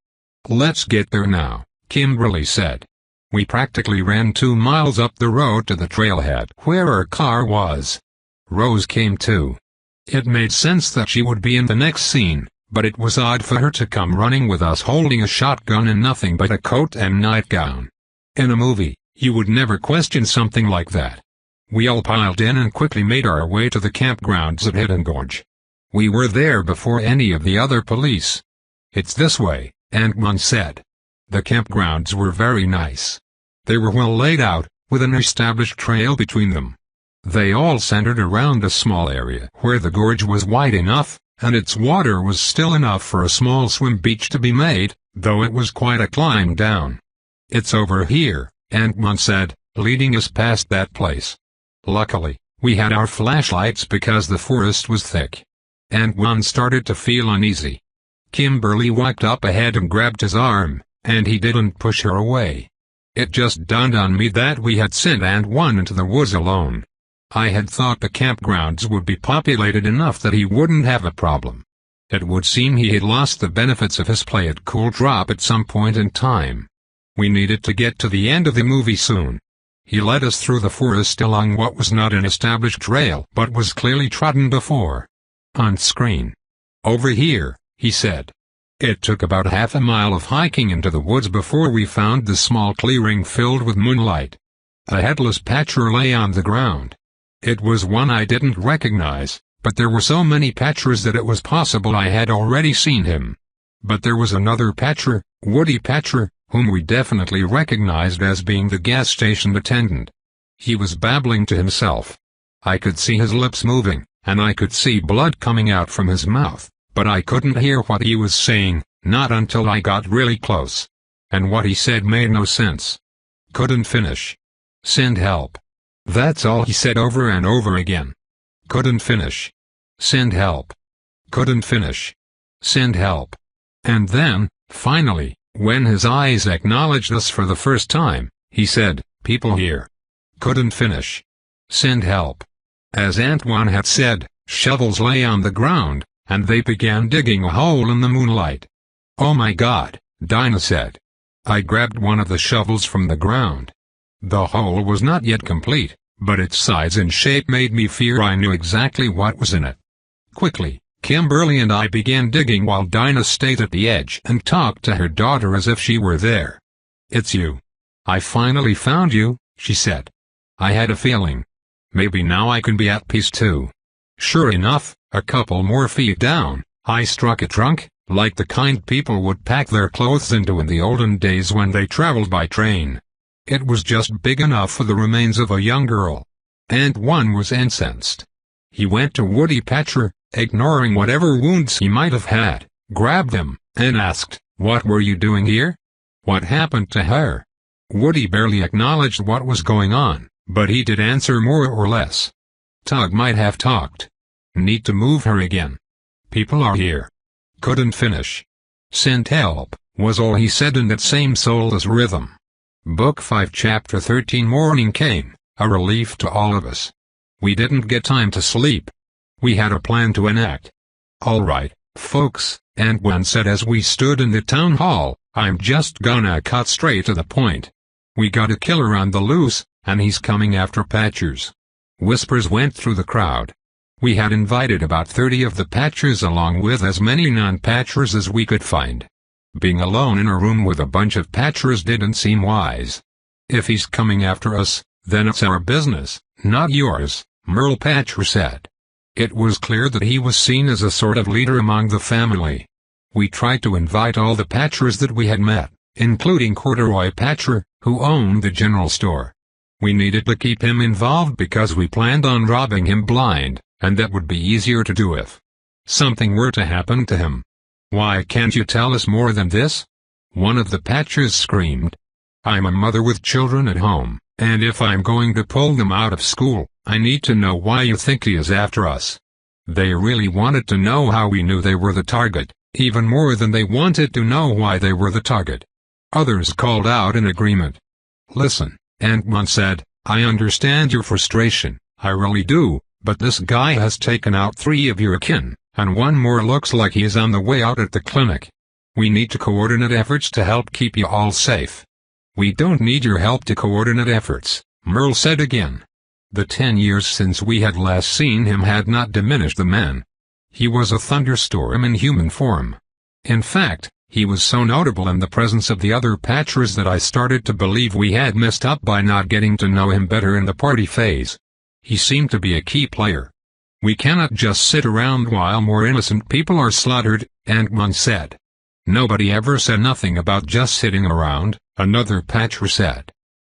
"Let's get there now," Kimberly said. We practically ran 2 miles up the road to the trailhead where our car was. Rose came too. It made sense that she would be in the next scene, but it was odd for her to come running with us holding a shotgun and nothing but a coat and nightgown. In a movie, you would never question something like that. We all piled in and quickly made our way to the campgrounds at Hidden Gorge. We were there before any of the other police. "It's this way," Ant-Man said. The campgrounds were very nice. They were well laid out, with an established trail between them. They all centered around a small area where the gorge was wide enough, and its water was still enough for a small swim beach to be made, though it was quite a climb down. "It's over here," Ant-Man said, leading us past that place. Luckily, we had our flashlights because the forest was thick. Ant-Man started to feel uneasy. Kimberly walked up ahead and grabbed his arm, and he didn't push her away. It just dawned on me that we had sent Ant-Man into the woods alone. I had thought the campgrounds would be populated enough that he wouldn't have a problem. It would seem he had lost the benefits of his play at Cool Drop at some point in time. We needed to get to the end of the movie soon. He led us through the forest along what was not an established trail but was clearly trodden before. On screen. "Over here," he said. It took about half a mile of hiking into the woods before we found the small clearing filled with moonlight. A headless patcher lay on the ground. It was one I didn't recognize, but there were so many patchers that it was possible I had already seen him. But there was another patcher, Woody Patcher, whom we definitely recognized as being the gas station attendant. He was babbling to himself. I could see his lips moving, and I could see blood coming out from his mouth, but I couldn't hear what he was saying, not until I got really close. And what he said made no sense. "Couldn't finish. Send help." That's all he said over and over again. "Couldn't finish. Send help. Couldn't finish. Send help." And then, finally, when his eyes acknowledged us for the first time, he said, "People here. Couldn't finish. Send help." As Ant-Man had said, shovels lay on the ground, and they began digging a hole in the moonlight. "Oh my God," Dinah said. I grabbed one of the shovels from the ground. The hole was not yet complete, but its size and shape made me fear I knew exactly what was in it. Quickly, Kimberly and I began digging while Dinah stayed at the edge and talked to her daughter as if she were there. "It's you. I finally found you," she said. "I had a feeling. Maybe now I can be at peace too." Sure enough, a couple more feet down, I struck a trunk, like the kind people would pack their clothes into in the olden days when they traveled by train. It was just big enough for the remains of a young girl. Ant-Man was incensed. He went to Woody Patcher, ignoring whatever wounds he might have had, grabbed him, and asked, "What were you doing here? What happened to her?" Woody barely acknowledged what was going on, but he did answer more or less. "Tug might have talked. Need to move her again. People are here. Couldn't finish. Send help," was all he said in that same soulless rhythm. Book 5 Chapter 13 Morning came, a relief to all of us. We didn't get time to sleep. We had a plan to enact. "All right, folks," Ant-Man said as we stood in the town hall, "I'm just gonna cut straight to the point. We got a killer on the loose, and he's coming after Patchers." Whispers went through the crowd. We had invited about 30 of the Patchers along with as many non-Patchers as we could find. Being alone in a room with a bunch of Patchers didn't seem wise. "If he's coming after us, then it's our business, not yours," Merle Patcher said. It was clear that he was seen as a sort of leader among the family. We tried to invite all the Patchers that we had met, including Corduroy Patcher, who owned the general store. We needed to keep him involved because we planned on robbing him blind, and that would be easier to do if something were to happen to him. "Why can't you tell us more than this?" one of the Patchers screamed. "I'm a mother with children at home, and if I'm going to pull them out of school, I need to know why you think he is after us." They really wanted to know how we knew they were the target, even more than they wanted to know why they were the target. Others called out in agreement. "Listen," Ant-Man said, "I understand your frustration, I really do, but this guy has taken out 3 of your kin, and one more looks like he is on the way out at the clinic. We need to coordinate efforts to help keep you all safe." "We don't need your help to coordinate efforts," Merle said again. The 10 years since we had last seen him had not diminished the man. He was a thunderstorm in human form. In fact, he was so notable in the presence of the other patchers that I started to believe we had messed up by not getting to know him better in the party phase. He seemed to be a key player. "We cannot just sit around while more innocent people are slaughtered," Ant-Man said. "Nobody ever said nothing about just sitting around," another patcher said.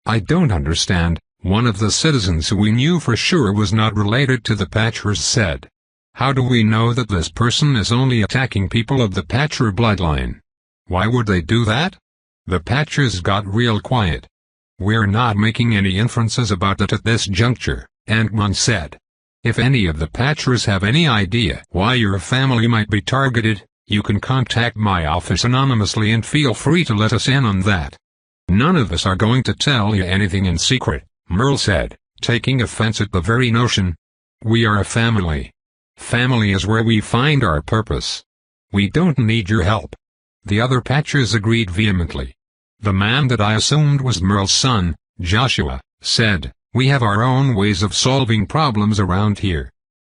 "I don't understand," one of the citizens who we knew for sure was not related to the patchers said. "How do we know that this person is only attacking people of the patcher bloodline? Why would they do that?" The patchers got real quiet. "We're not making any inferences about that at this juncture," Ant-Man said. "If any of the patchers have any idea why your family might be targeted, you can contact my office anonymously and feel free to let us in on that." "None of us are going to tell you anything in secret," Merle said, taking offense at the very notion. "We are a family. Family is where we find our purpose. We don't need your help." The other patchers agreed vehemently. The man that I assumed was Merle's son, Joshua, said, "We have our own ways of solving problems around here."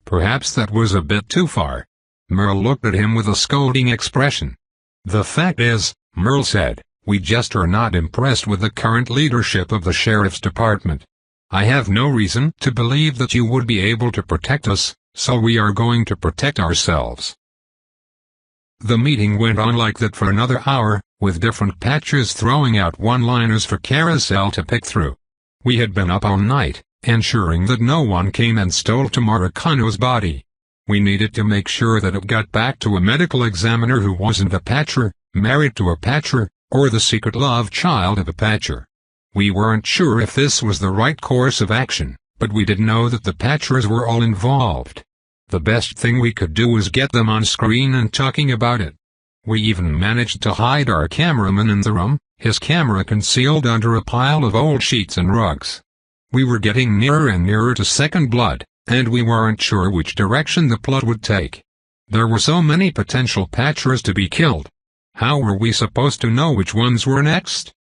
Perhaps that was a bit too far. Merle looked at him with a scolding expression. "The fact is," Merle said, "we just are not impressed with the current leadership of the sheriff's department. I have no reason to believe that you would be able to protect us, so we are going to protect ourselves." The meeting went on like that for another hour, with different patchers throwing out one-liners for Carousel to pick through. We had been up all night, ensuring that no one came and stole Tamara Kano's body. We needed to make sure that it got back to a medical examiner who wasn't a patcher, married to a patcher, or the secret love child of a patcher. We weren't sure if this was the right course of action, but we did know that the patchers were all involved. The best thing we could do was get them on screen and talking about it. We even managed to hide our cameraman in the room, his camera concealed under a pile of old sheets and rugs. We were getting nearer and nearer to Second Blood, and we weren't sure which direction the plot would take. There were so many potential patchers to be killed. How were we supposed to know which ones were next?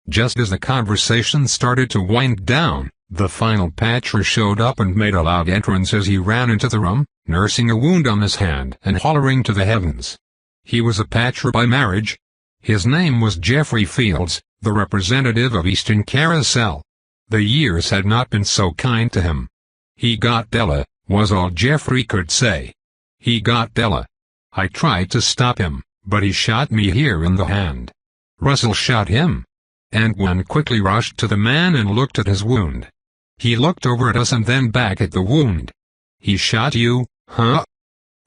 Just as the conversation started to wind down, the final patcher showed up and made a loud entrance as he ran into the room, nursing a wound on his hand and hollering to the heavens. He was a patcher by marriage. His name was Jeffrey Fields, the representative of Eastern Carousel. The years had not been so kind to him. "He got Della," was all Jeffrey could say. "He got Della. I tried to stop him, but he shot me here in the hand." "Russell shot him." Ant-Man quickly rushed to the man and looked at his wound. He looked over at us and then back at the wound. "He shot you, huh?"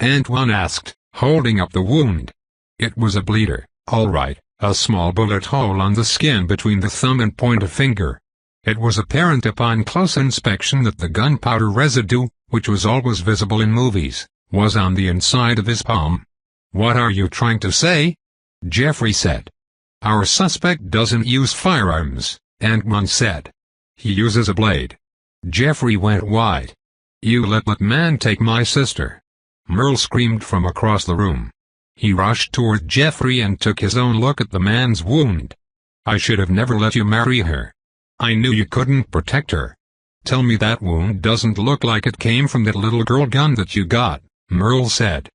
Ant-Man asked, holding up the wound. It was a bleeder, all right, a small bullet hole on the skin between the thumb and pointer finger. It was apparent upon close inspection that the gunpowder residue, which was always visible in movies, was on the inside of his palm. "What are you trying to say?" Jeffrey said. "Our suspect doesn't use firearms," Ant-Man said. "He uses a blade." Jeffrey went wide. "You let that man take my sister!" Merle screamed from across the room. He rushed toward Jeffrey and took his own look at the man's wound. "I should have never let you marry her. I knew you couldn't protect her. Tell me that wound doesn't look like it came from that little girl gun that you got," Merle said.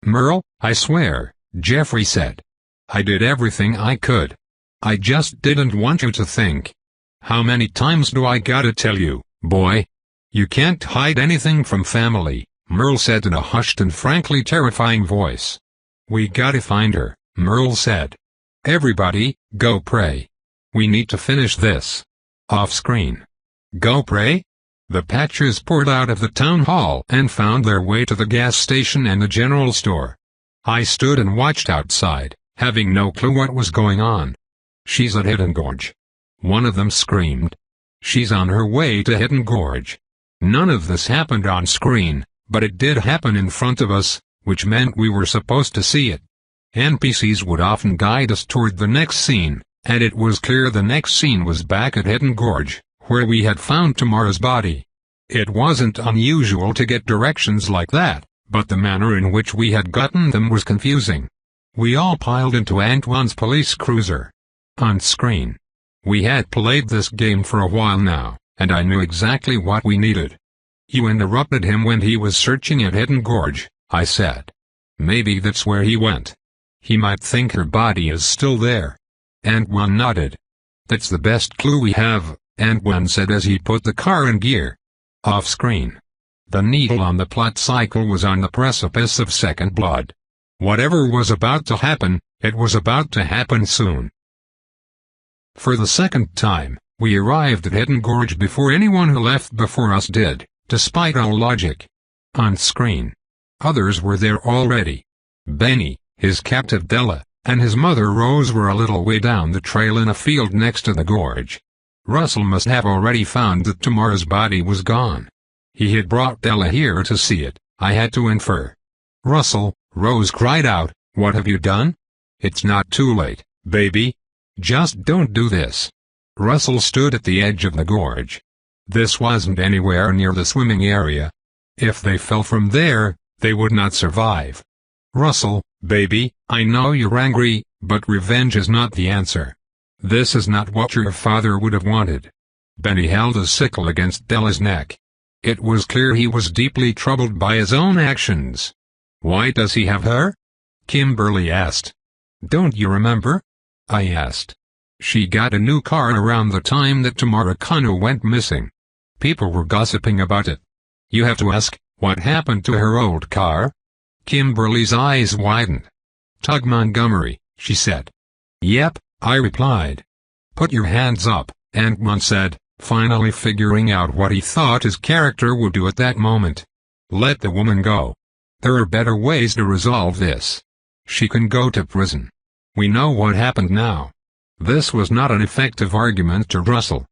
"Merle, I swear," Jeffrey said. "I did everything I could. I just didn't want you to think. How many times do I gotta tell you, boy? You can't hide anything from family," Merle said in a hushed and frankly terrifying voice. "We gotta find her," Merle said. "Everybody, go pray. We need to finish this." Off-screen. "Go pray?" The patchers poured out of the town hall and found their way to the gas station and the general store. I stood and watched outside, having no clue what was going on. "She's at Hidden Gorge," one of them screamed. "She's on her way to Hidden Gorge." None of this happened on screen, but it did happen in front of us, which meant we were supposed to see it. NPCs would often guide us toward the next scene, and it was clear the next scene was back at Hidden Gorge, where we had found Tamara's body. It wasn't unusual to get directions like that, but the manner in which we had gotten them was confusing. We all piled into Ant-Man's police cruiser. On screen. We had played this game for a while now, and I knew exactly what we needed. You interrupted him when he was searching at Hidden Gorge, I said. Maybe that's where he went. He might think her body is still there. Antwan nodded. That's the best clue we have, Antwan said as he put the car in gear. Off-screen. The needle on the plot cycle was on the precipice of second blood. Whatever was about to happen, it was about to happen soon. For the second time, we arrived at Hidden Gorge before anyone who left before us did, despite all logic. On screen. Others were there already. Benny, his captive Della, and his mother Rose were a little way down the trail in a field next to the gorge. Russell must have already found that Tamara's body was gone. He had brought Della here to see it, I had to infer. Russell, Rose cried out, what have you done? It's not too late, baby. Just don't do this. Russell stood at the edge of the gorge. This wasn't anywhere near the swimming area. If they fell from there, they would not survive. Russell, baby, I know you're angry, but revenge is not the answer. This is not what your father would have wanted. Benny held a sickle against Della's neck. It was clear he was deeply troubled by his own actions. Why does he have her? Kimberly asked. Don't you remember? I asked. She got a new car around the time that Tamara Kano went missing. People were gossiping about it. You have to ask, what happened to her old car? Kimberly's eyes widened. Tug Montgomery, she said. Yep, I replied. Put your hands up, Antwan said, finally figuring out what he thought his character would do at that moment. Let the woman go. There are better ways to resolve this. She can go to prison. We know what happened now. This was not an effective argument to Russell.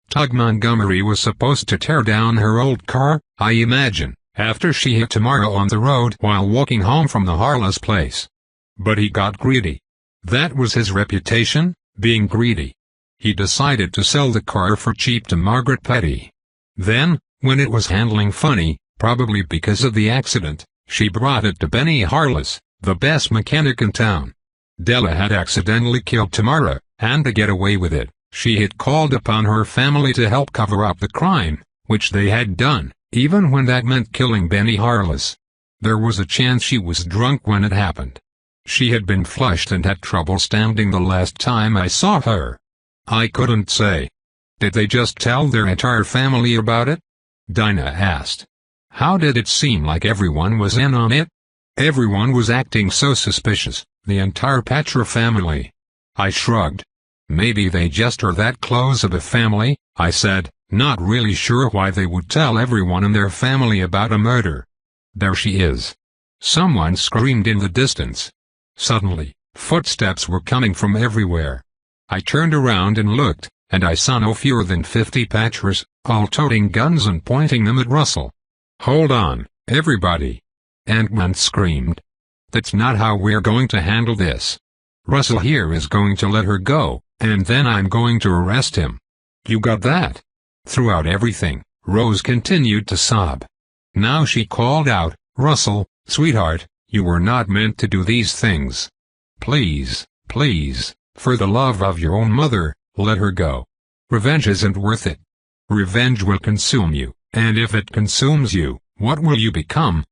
Tug Montgomery was supposed to tear down her old car, I imagine, after she hit Tamara on the road while walking home from the Harless place. But he got greedy. That was his reputation, being greedy. He decided to sell the car for cheap to Margaret Petty. Then, when it was handling funny, probably because of the accident, she brought it to Benny Harless, the best mechanic in town. Della had accidentally killed Tamara, and to get away with it, she had called upon her family to help cover up the crime, which they had done, even when that meant killing Benny Harless. There was a chance she was drunk when it happened. She had been flushed and had trouble standing the last time I saw her. I couldn't say. Did they just tell their entire family about it? Dinah asked. How did it seem like everyone was in on it? Everyone was acting so suspicious, the entire Patra family. I shrugged. Maybe they just are that close of a family, I said, not really sure why they would tell everyone in their family about a murder. There she is. Someone screamed in the distance. Suddenly, footsteps were coming from everywhere. I turned around and looked, and I saw no fewer than 50 Patras, all toting guns and pointing them at Russell. Hold on, everybody. Antwan screamed. That's not how we're going to handle this. Russell here is going to let her go, and then I'm going to arrest him. You got that? Throughout everything, Rose continued to sob. Now she called out, Russell, sweetheart, you were not meant to do these things. Please, please, for the love of your own mother, let her go. Revenge isn't worth it. Revenge will consume you, and if it consumes you, what will you become?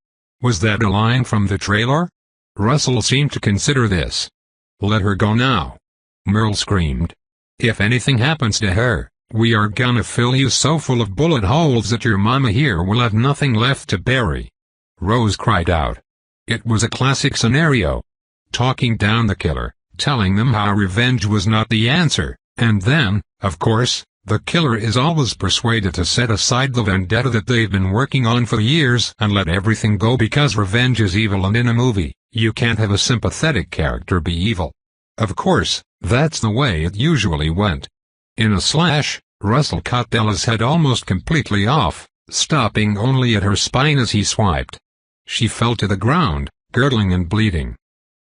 Was that a line from the trailer? Russell seemed to consider this. Let her go now. Merle screamed. If anything happens to her, we are gonna fill you so full of bullet holes that your mama here will have nothing left to bury. Rose cried out. It was a classic scenario. Talking down the killer, telling them how revenge was not the answer, and then, of course, the killer is always persuaded to set aside the vendetta that they've been working on for years and let everything go because revenge is evil, and in a movie, you can't have a sympathetic character be evil. Of course, that's the way it usually went. In a slash, Russell cut Della's head almost completely off, stopping only at her spine as he swiped. She fell to the ground, gurgling and bleeding.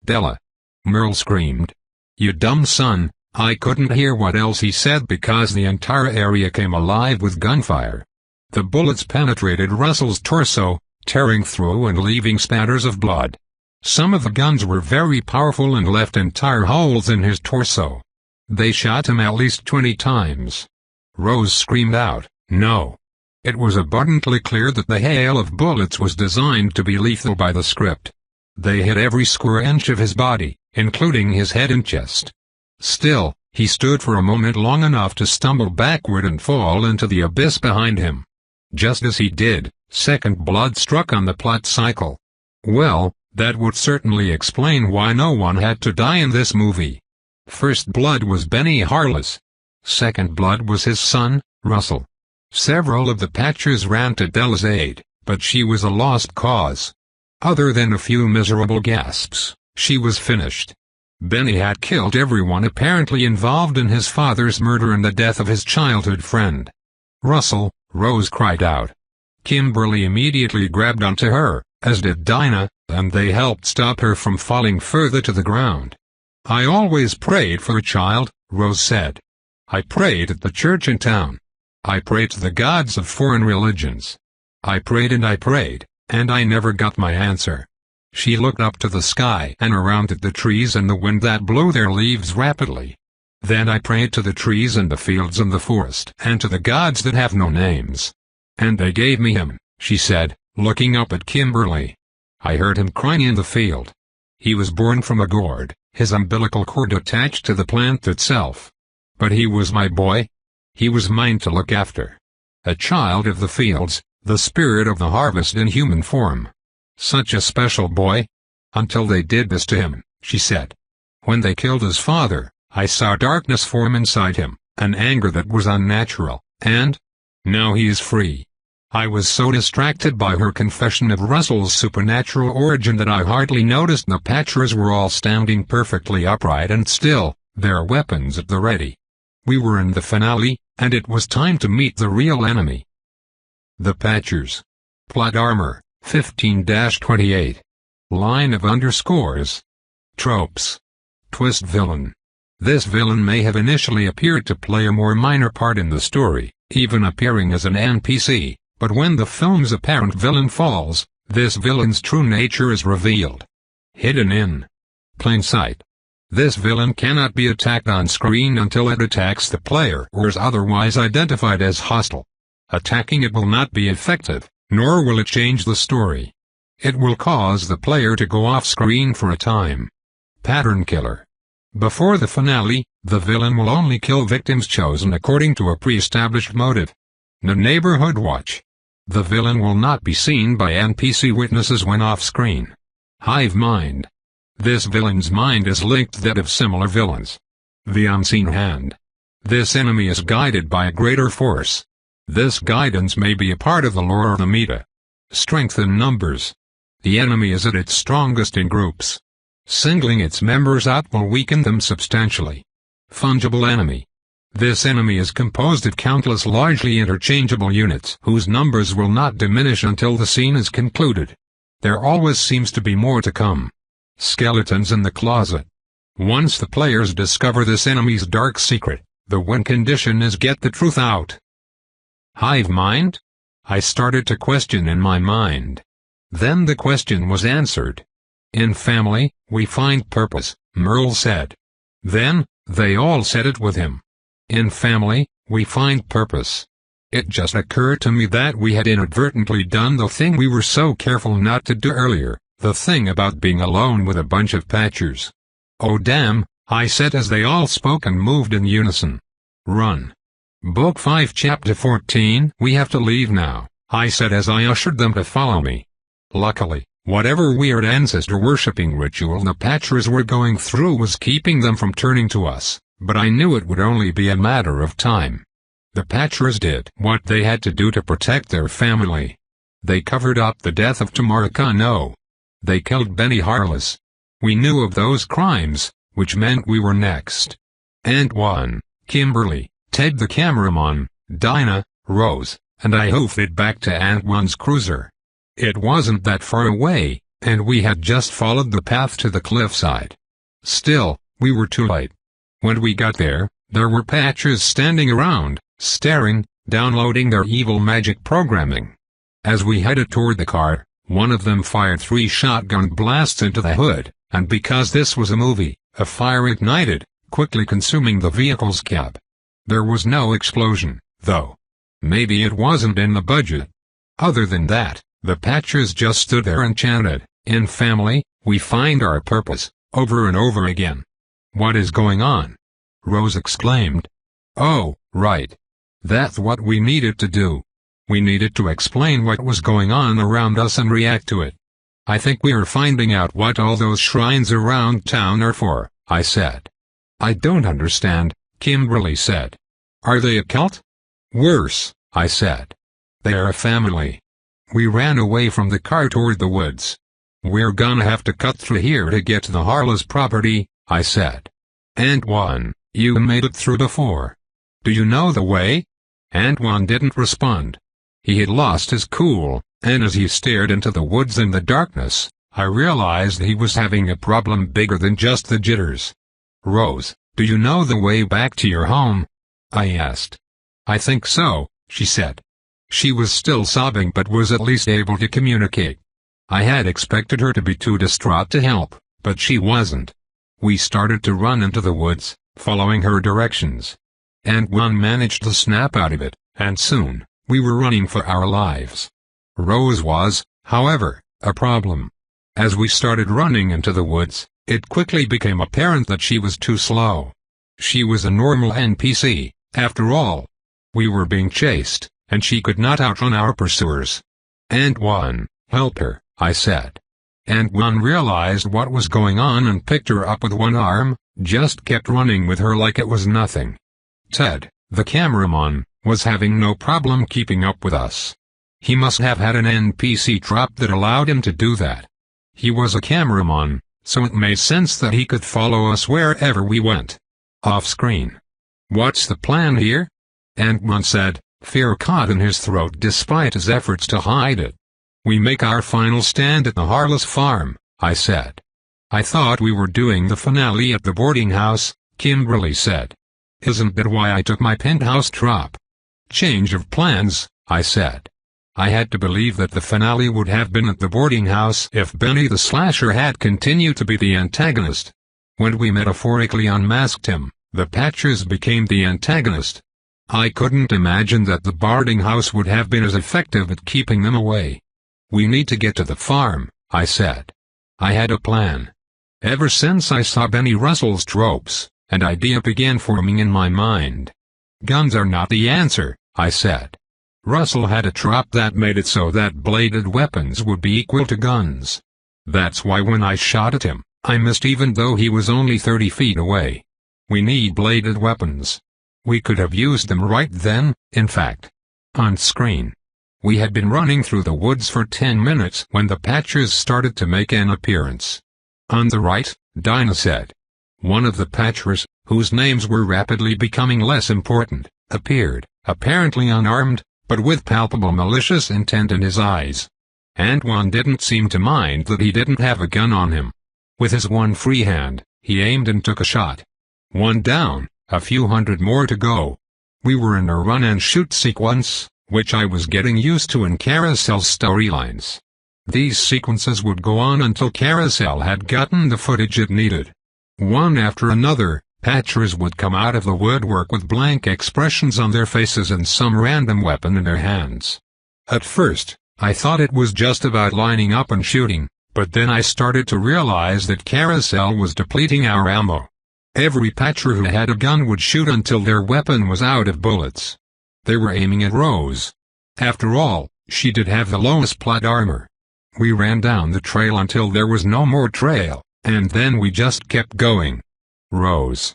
Della! Merle screamed. You dumb son! I couldn't hear what else he said because the entire area came alive with gunfire. The bullets penetrated Russell's torso, tearing through and leaving spatters of blood. Some of the guns were very powerful and left entire holes in his torso. They shot him at least 20 times. Rose screamed out, No. It was abundantly clear that the hail of bullets was designed to be lethal by the script. They hit every square inch of his body, including his head and chest. Still, he stood for a moment long enough to stumble backward and fall into the abyss behind him. Just as he did, second blood struck on the plot cycle. Well, that would certainly explain why no one had to die in this movie. First blood was Benny Harless. Second blood was his son, Russell. Several of the Patchers ran to Della's aid, but she was a lost cause. Other than a few miserable gasps, she was finished. Benny had killed everyone apparently involved in his father's murder and the death of his childhood friend. Russell, Rose cried out. Kimberly immediately grabbed onto her, as did Dinah, and they helped stop her from falling further to the ground. I always prayed for a child, Rose said. I prayed at the church in town. I prayed to the gods of foreign religions. I prayed, and I never got my answer. She looked up to the sky and around at the trees and the wind that blew their leaves rapidly. Then I prayed to the trees and the fields and the forest and to the gods that have no names. And they gave me him, she said, looking up at Kimberly. I heard him crying in the field. He was born from a gourd, his umbilical cord attached to the plant itself. But he was my boy. He was mine to look after. A child of the fields, the spirit of the harvest in human form. Such a special boy. Until they did this to him, she said. When they killed his father, I saw darkness form inside him, an anger that was unnatural, and now he is free. I was so distracted by her confession of Russell's supernatural origin that I hardly noticed the Patchers were all standing perfectly upright and still, their weapons at the ready. We were in the finale, and it was time to meet the real enemy. The Patchers. Plot armor, 15-28. Line of underscores. Tropes. Twist villain. This villain may have initially appeared to play a more minor part in the story, even appearing as an NPC, but when the film's apparent villain falls, this villain's true nature is revealed. Hidden in plain sight. This villain cannot be attacked on screen until it attacks the player or is otherwise identified as hostile. Attacking it will not be effective, nor will it change the story. It will cause the player to go off screen for a time. Pattern killer. Before the finale, the villain will only kill victims chosen according to a pre-established motive. No neighborhood watch. The villain will not be seen by NPC witnesses when off-screen. Hive mind. This villain's mind is linked to that of similar villains. The unseen hand. This enemy is guided by a greater force. This guidance may be a part of the lore or the meta. Strength in numbers. The enemy is at its strongest in groups. Singling its members out will weaken them substantially. Fungible enemy. This enemy is composed of countless largely interchangeable units whose numbers will not diminish until the scene is concluded. There always seems to be more to come. Skeletons in the closet. Once the players discover this enemy's dark secret, the win condition is get the truth out. Hive mind? I started to question in my mind. Then the question was answered. In family, we find purpose, Merle said. Then, they all said it with him. In family, we find purpose. It just occurred to me that we had inadvertently done the thing we were so careful not to do earlier, the thing about being alone with a bunch of Patchers. Oh damn, I said as they all spoke and moved in unison. Run. Book 5 Chapter 14. We have to leave now, I said as I ushered them to follow me. Luckily, whatever weird ancestor-worshipping ritual the Patchers were going through was keeping them from turning to us, but I knew it would only be a matter of time. The Patchers did what they had to do to protect their family. They covered up the death of Tamara Kano. They killed Benny Harless. We knew of those crimes, which meant we were next. Antoine, Kimberly, Ted the cameraman, Dinah, Rose, and I hoofed it back to Antoine's cruiser. It wasn't that far away, and we had just followed the path to the cliffside. Still, we were too late. When we got there were Patchers standing around, staring, downloading their evil magic programming. As we headed toward the car, one of them fired 3 shotgun blasts into the hood, and because this was a movie, a fire ignited, quickly consuming the vehicle's cab. There was no explosion, though. Maybe it wasn't in the budget. Other than that, the Patchers just stood there and chanted, "In family, we find our purpose," over and over again. "What is going on?" Rose exclaimed. "Oh, right. That's what we needed to do. We needed to explain what was going on around us and react to it. I think we are finding out what all those shrines around town are for," I said. "I don't understand," Kimberly said. "Are they a cult?" "Worse," I said. "They are a family." We ran away from the car toward the woods. "We're gonna have to cut through here to get to the Harlow's property," I said. "Antoine, you made it through before. Do you know the way?" Antoine didn't respond. He had lost his cool, and as he stared into the woods in the darkness, I realized he was having a problem bigger than just the jitters. "Rose, do you know the way back to your home?" I asked. "I think so," she said. She was still sobbing but was at least able to communicate. I had expected her to be too distraught to help, but she wasn't. We started to run into the woods, following her directions. Antoine managed to snap out of it, and soon, we were running for our lives. Rose was, however, a problem. As we started running into the woods, it quickly became apparent that she was too slow. She was a normal NPC, after all. We were being chased, and she could not outrun our pursuers. "Antoine, help her," I said. Antoine realized what was going on and picked her up with one arm, just kept running with her like it was nothing. Ted, the cameraman, was having no problem keeping up with us. He must have had an NPC trap that allowed him to do that. He was a cameraman, so it made sense that he could follow us wherever we went. Off-screen. "What's the plan here?" Antoine said, fear caught in his throat despite his efforts to hide it. "We make our final stand at the Harlow's farm," I said. "I thought we were doing the finale at the boarding house," Kimberly said. "Isn't that why I took my penthouse drop?" "Change of plans," I said. I had to believe that the finale would have been at the boarding house if Benny the Slasher had continued to be the antagonist. When we metaphorically unmasked him, the Patchers became the antagonist. I couldn't imagine that the boarding house would have been as effective at keeping them away. "We need to get to the farm," I said. I had a plan. Ever since I saw Benny Russell's tropes, an idea began forming in my mind. "Guns are not the answer," I said. Russell had a trap that made it so that bladed weapons would be equal to guns. That's why when I shot at him, I missed even though he was only 30 feet away. We need bladed weapons. We could have used them right then, in fact. On screen. We had been running through the woods for 10 minutes when the Patchers started to make an appearance. "On the right," Dinah said. One of the Patchers, whose names were rapidly becoming less important, appeared, apparently unarmed, but with palpable malicious intent in his eyes. Antoine didn't seem to mind that he didn't have a gun on him. With his one free hand, he aimed and took a shot. One down, a few hundred more to go. We were in a run-and-shoot sequence, which I was getting used to in Carousel storylines. These sequences would go on until Carousel had gotten the footage it needed. One after another, Patchers would come out of the woodwork with blank expressions on their faces and some random weapon in their hands. At first, I thought it was just about lining up and shooting, but then I started to realize that Carousel was depleting our ammo. Every Patcher who had a gun would shoot until their weapon was out of bullets. They were aiming at Rose. After all, she did have the lowest plot armor. We ran down the trail until there was no more trail, and then we just kept going. "Rose!"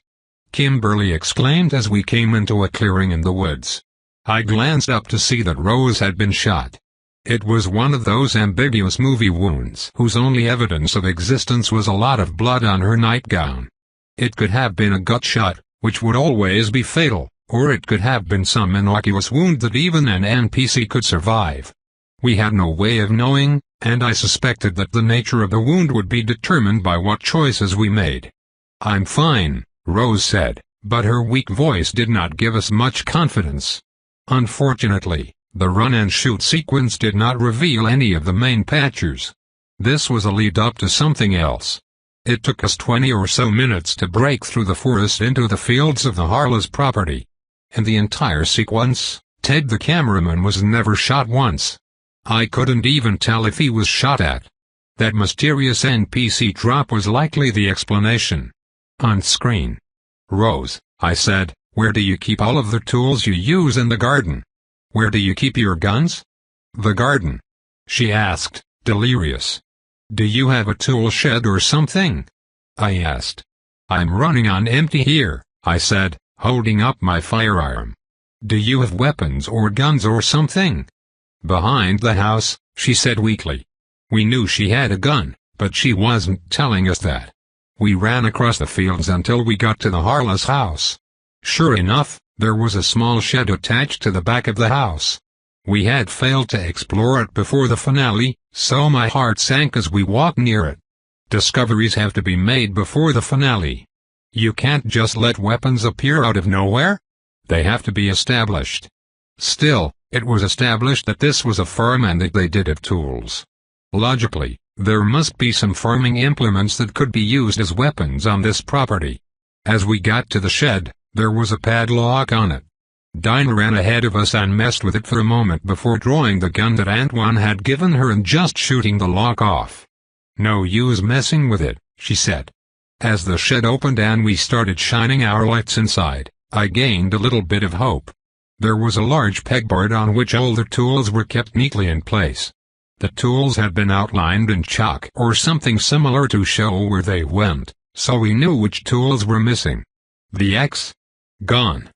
Kimberly exclaimed as we came into a clearing in the woods. I glanced up to see that Rose had been shot. It was one of those ambiguous movie wounds whose only evidence of existence was a lot of blood on her nightgown. It could have been a gut shot, which would always be fatal, or it could have been some innocuous wound that even an NPC could survive. We had no way of knowing, and I suspected that the nature of the wound would be determined by what choices we made. "I'm fine," Rose said, but her weak voice did not give us much confidence. Unfortunately, the run-and-shoot sequence did not reveal any of the main Patchers. This was a lead-up to something else. It took us 20 or so minutes to break through the forest into the fields of the Harlow's property. In the entire sequence, Ted the cameraman was never shot once. I couldn't even tell if he was shot at. That mysterious NPC drop was likely the explanation. On screen. Rose, I said, where do you keep all of the tools you use in the garden? Where do you keep your guns? The garden. She asked, delirious. Do you have a tool shed or something? I asked. I'm running on empty here, I said, holding up my firearm. Do you have weapons or guns or something? Behind the house, she said weakly. We knew she had a gun, but she wasn't telling us that. We ran across the fields until we got to the Harless house. Sure enough, there was a small shed attached to the back of the house. We had failed to explore it before the finale, so my heart sank as we walked near it. Discoveries have to be made before the finale. You can't just let weapons appear out of nowhere. They have to be established. Still, it was established that this was a farm and that they did have tools. Logically, there must be some farming implements that could be used as weapons on this property. As we got to the shed, there was a padlock on it. Dinah ran ahead of us and messed with it for a moment before drawing the gun that Antoine had given her and just shooting the lock off. No use messing with it, she said. As the shed opened and we started shining our lights inside, I gained a little bit of hope. There was a large pegboard on which all the tools were kept neatly in place. The tools had been outlined in chalk or something similar to show where they went, so we knew which tools were missing. The axe? Gone.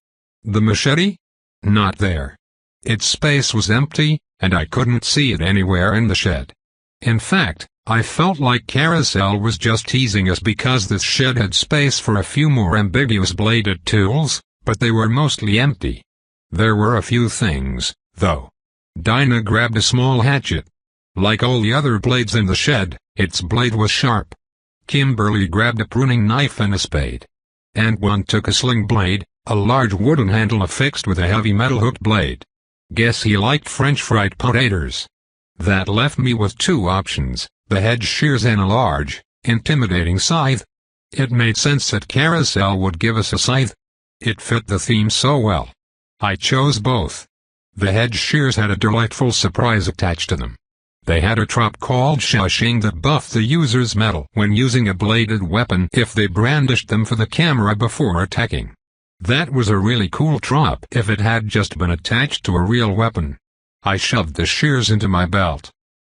The machete? Not there. Its space was empty, and I couldn't see it anywhere in the shed. In fact, I felt like Carousel was just teasing us because this shed had space for a few more ambiguous bladed tools, but they were mostly empty. There were a few things, though. Dinah grabbed a small hatchet. Like all the other blades in the shed, its blade was sharp. Kimberly grabbed a pruning knife and a spade. Antoine took a sling blade, a large wooden handle affixed with a heavy metal hooked blade. Guess he liked French fried potatoes. That left me with two options, the hedge shears and a large, intimidating scythe. It made sense that Carousel would give us a scythe. It fit the theme so well. I chose both. The hedge shears had a delightful surprise attached to them. They had a trap called shushing that buffed the user's metal when using a bladed weapon if they brandished them for the camera before attacking. That was a really cool trap if it had just been attached to a real weapon. I shoved the shears into my belt.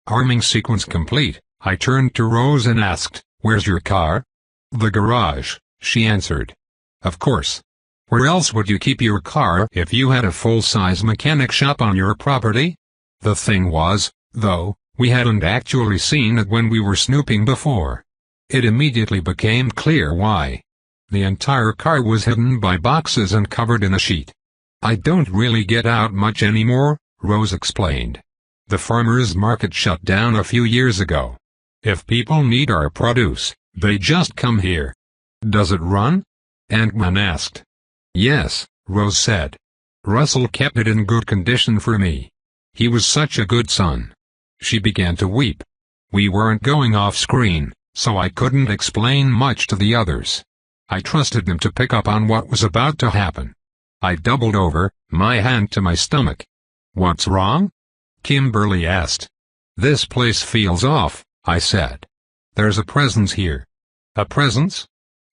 Arming sequence complete, I turned to Rose and asked, "Where's your car?" "The garage," she answered. "Of course. Where else would you keep your car if you had a full-size mechanic shop on your property?" The thing was, though, we hadn't actually seen it when we were snooping before. It immediately became clear why. The entire car was hidden by boxes and covered in a sheet. "I don't really get out much anymore," Rose explained. "The farmers' market shut down a few years ago. If people need our produce, they just come here." "Does it run?" Antoine asked. "Yes," Rose said. "Russell kept it in good condition for me. He was such a good son." She began to weep. We weren't going off screen, so I couldn't explain much to the others. I trusted them to pick up on what was about to happen. I doubled over, my hand to my stomach. "What's wrong?" Kimberly asked. "This place feels off," I said. "There's a presence here." "A presence?"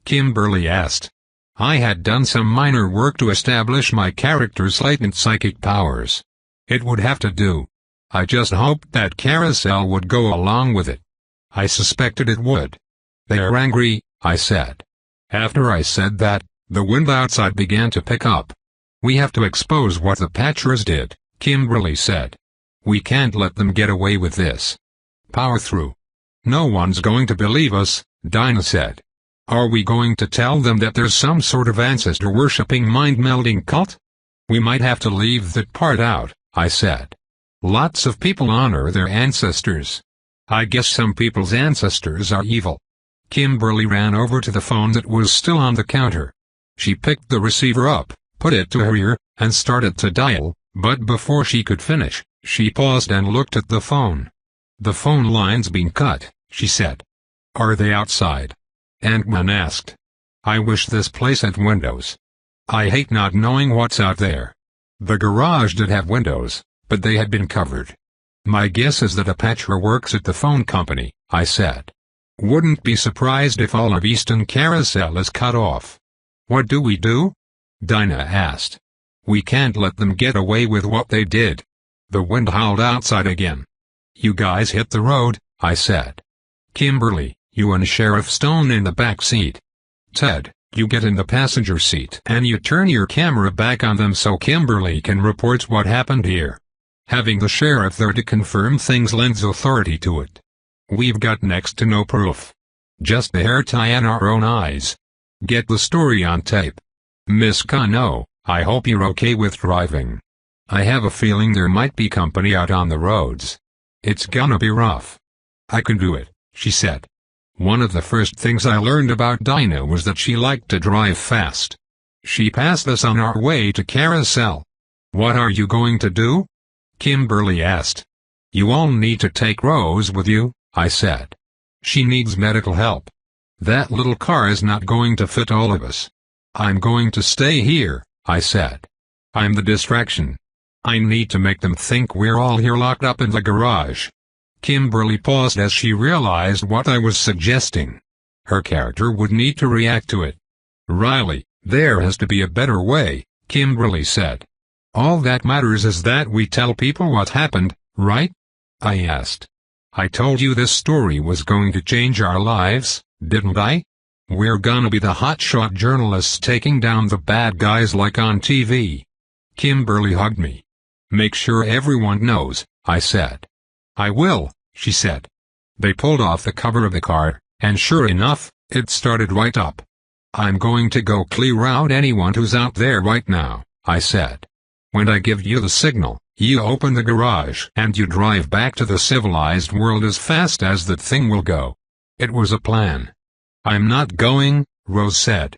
Kimberly asked. I had done some minor work to establish my character's latent psychic powers. It would have to do. I just hoped that Carousel would go along with it. I suspected it would. "They're angry," I said. After I said that, the wind outside began to pick up. "We have to expose what the Patchers did," Kimberly said. "We can't let them get away with this. Power through." "No one's going to believe us," Dinah said. "Are we going to tell them that there's some sort of ancestor-worshipping mind-melding cult?" "We might have to leave that part out," I said. "Lots of people honor their ancestors. I guess some people's ancestors are evil." Kimberly ran over to the phone that was still on the counter. She picked the receiver up, put it to her ear, and started to dial, but before she could finish, she paused and looked at the phone. "The phone line's been cut," she said. "Are they outside?" Antoine asked. "I wish this place had windows. I hate not knowing what's out there." The garage did have windows, but they had been covered. "My guess is that a patcher works at the phone company," I said. "Wouldn't be surprised if all of Easton Carousel is cut off." "What do we do?" Dinah asked. "We can't let them get away with what they did." The wind howled outside again. "You guys hit the road," I said. "Kimberly, you and Sheriff Stone in the back seat. Ted, you get in the passenger seat and you turn your camera back on them so Kimberly can report what happened here. Having the sheriff there to confirm things lends authority to it. We've got next to no proof. Just the hair tie and our own eyes. Get the story on tape. Miss Cano, I hope you're okay with driving. I have a feeling there might be company out on the roads. It's gonna be rough." "I can do it," she said. One of the first things I learned about Dinah was that she liked to drive fast. She passed us on our way to Carousel. "What are you going to do?" Kimberly asked. "You all need to take Rose with you," I said. "She needs medical help. That little car is not going to fit all of us." "I'm going to stay here," I said. "I'm the distraction. I need to make them think we're all here locked up in the garage." Kimberly paused as she realized what I was suggesting. Her character would need to react to it. "Riley, there has to be a better way," Kimberly said. "All that matters is that we tell people what happened, right?" I asked. "I told you this story was going to change our lives, didn't I? We're gonna be the hotshot journalists taking down the bad guys like on TV." Kimberly hugged me. "Make sure everyone knows," I said. "I will," she said. They pulled off the cover of the car, and sure enough, it started right up. "I'm going to go clear out anyone who's out there right now," I said. "When I give you the signal, you open the garage and you drive back to the civilized world as fast as that thing will go." It was a plan. "I'm not going," Rose said.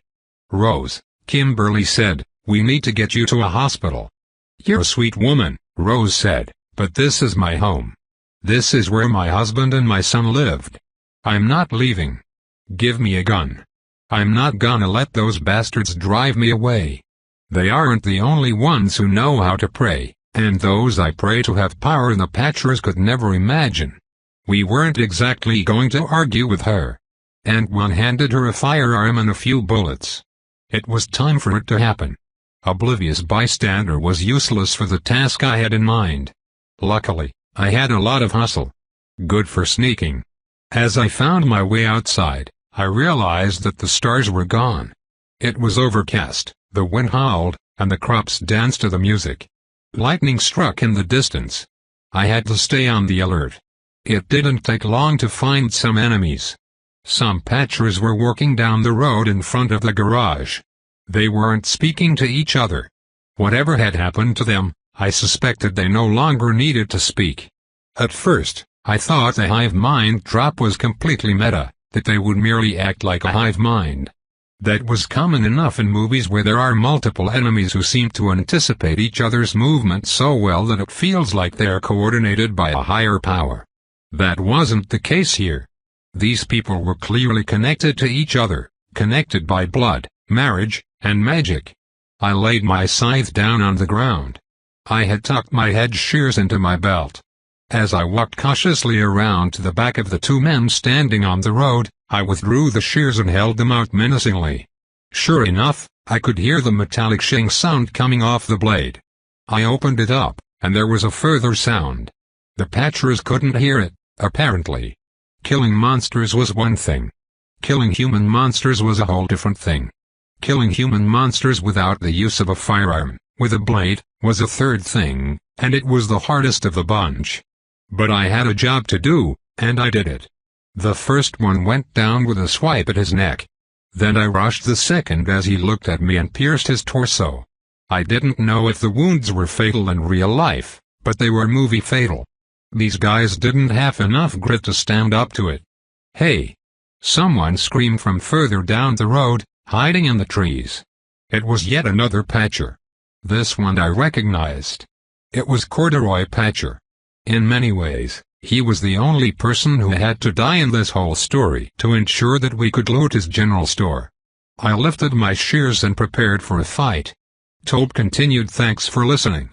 "Rose," Kimberly said, "we need to get you to a hospital." "You're a sweet woman," Rose said, "but this is my home. This is where my husband and my son lived. I'm not leaving. Give me a gun. I'm not gonna let those bastards drive me away. They aren't the only ones who know how to pray, and those I pray to have power the Patchers could never imagine." We weren't exactly going to argue with her. And one handed her a firearm and a few bullets. It was time for it to happen. Oblivious bystander was useless for the task I had in mind. Luckily, I had a lot of hustle. Good for sneaking. As I found my way outside, I realized that the stars were gone. It was overcast, the wind howled, and the crops danced to the music. Lightning struck in the distance. I had to stay on the alert. It didn't take long to find some enemies. Some Patchers were working down the road in front of the garage. They weren't speaking to each other. Whatever had happened to them, I suspected they no longer needed to speak. At first, I thought the hive mind drop was completely meta, that they would merely act like a hive mind. That was common enough in movies where there are multiple enemies who seem to anticipate each other's movements so well that it feels like they are coordinated by a higher power. That wasn't the case here. These people were clearly connected to each other, connected by blood, marriage, and magic. I laid my scythe down on the ground. I had tucked my hedge shears into my belt. As I walked cautiously around to the back of the two men standing on the road, I withdrew the shears and held them out menacingly. Sure enough, I could hear the metallic shing sound coming off the blade. I opened it up, and there was a further sound. The Patchers couldn't hear it, apparently. Killing monsters was one thing. Killing human monsters was a whole different thing. Killing human monsters without the use of a firearm, with a blade, was a third thing, and it was the hardest of the bunch. But I had a job to do, and I did it. The first one went down with a swipe at his neck. Then I rushed the second as he looked at me and pierced his torso. I didn't know if the wounds were fatal in real life, but they were movie fatal. These guys didn't have enough grit to stand up to it. "Hey!" Someone screamed from further down the road, hiding in the trees. It was yet another Patcher. This one I recognized. It was Corduroy Patcher. In many ways, he was the only person who had to die in this whole story to ensure that we could loot his general store. I lifted my shears and prepared for a fight. Tobe continued, "Thanks for listening.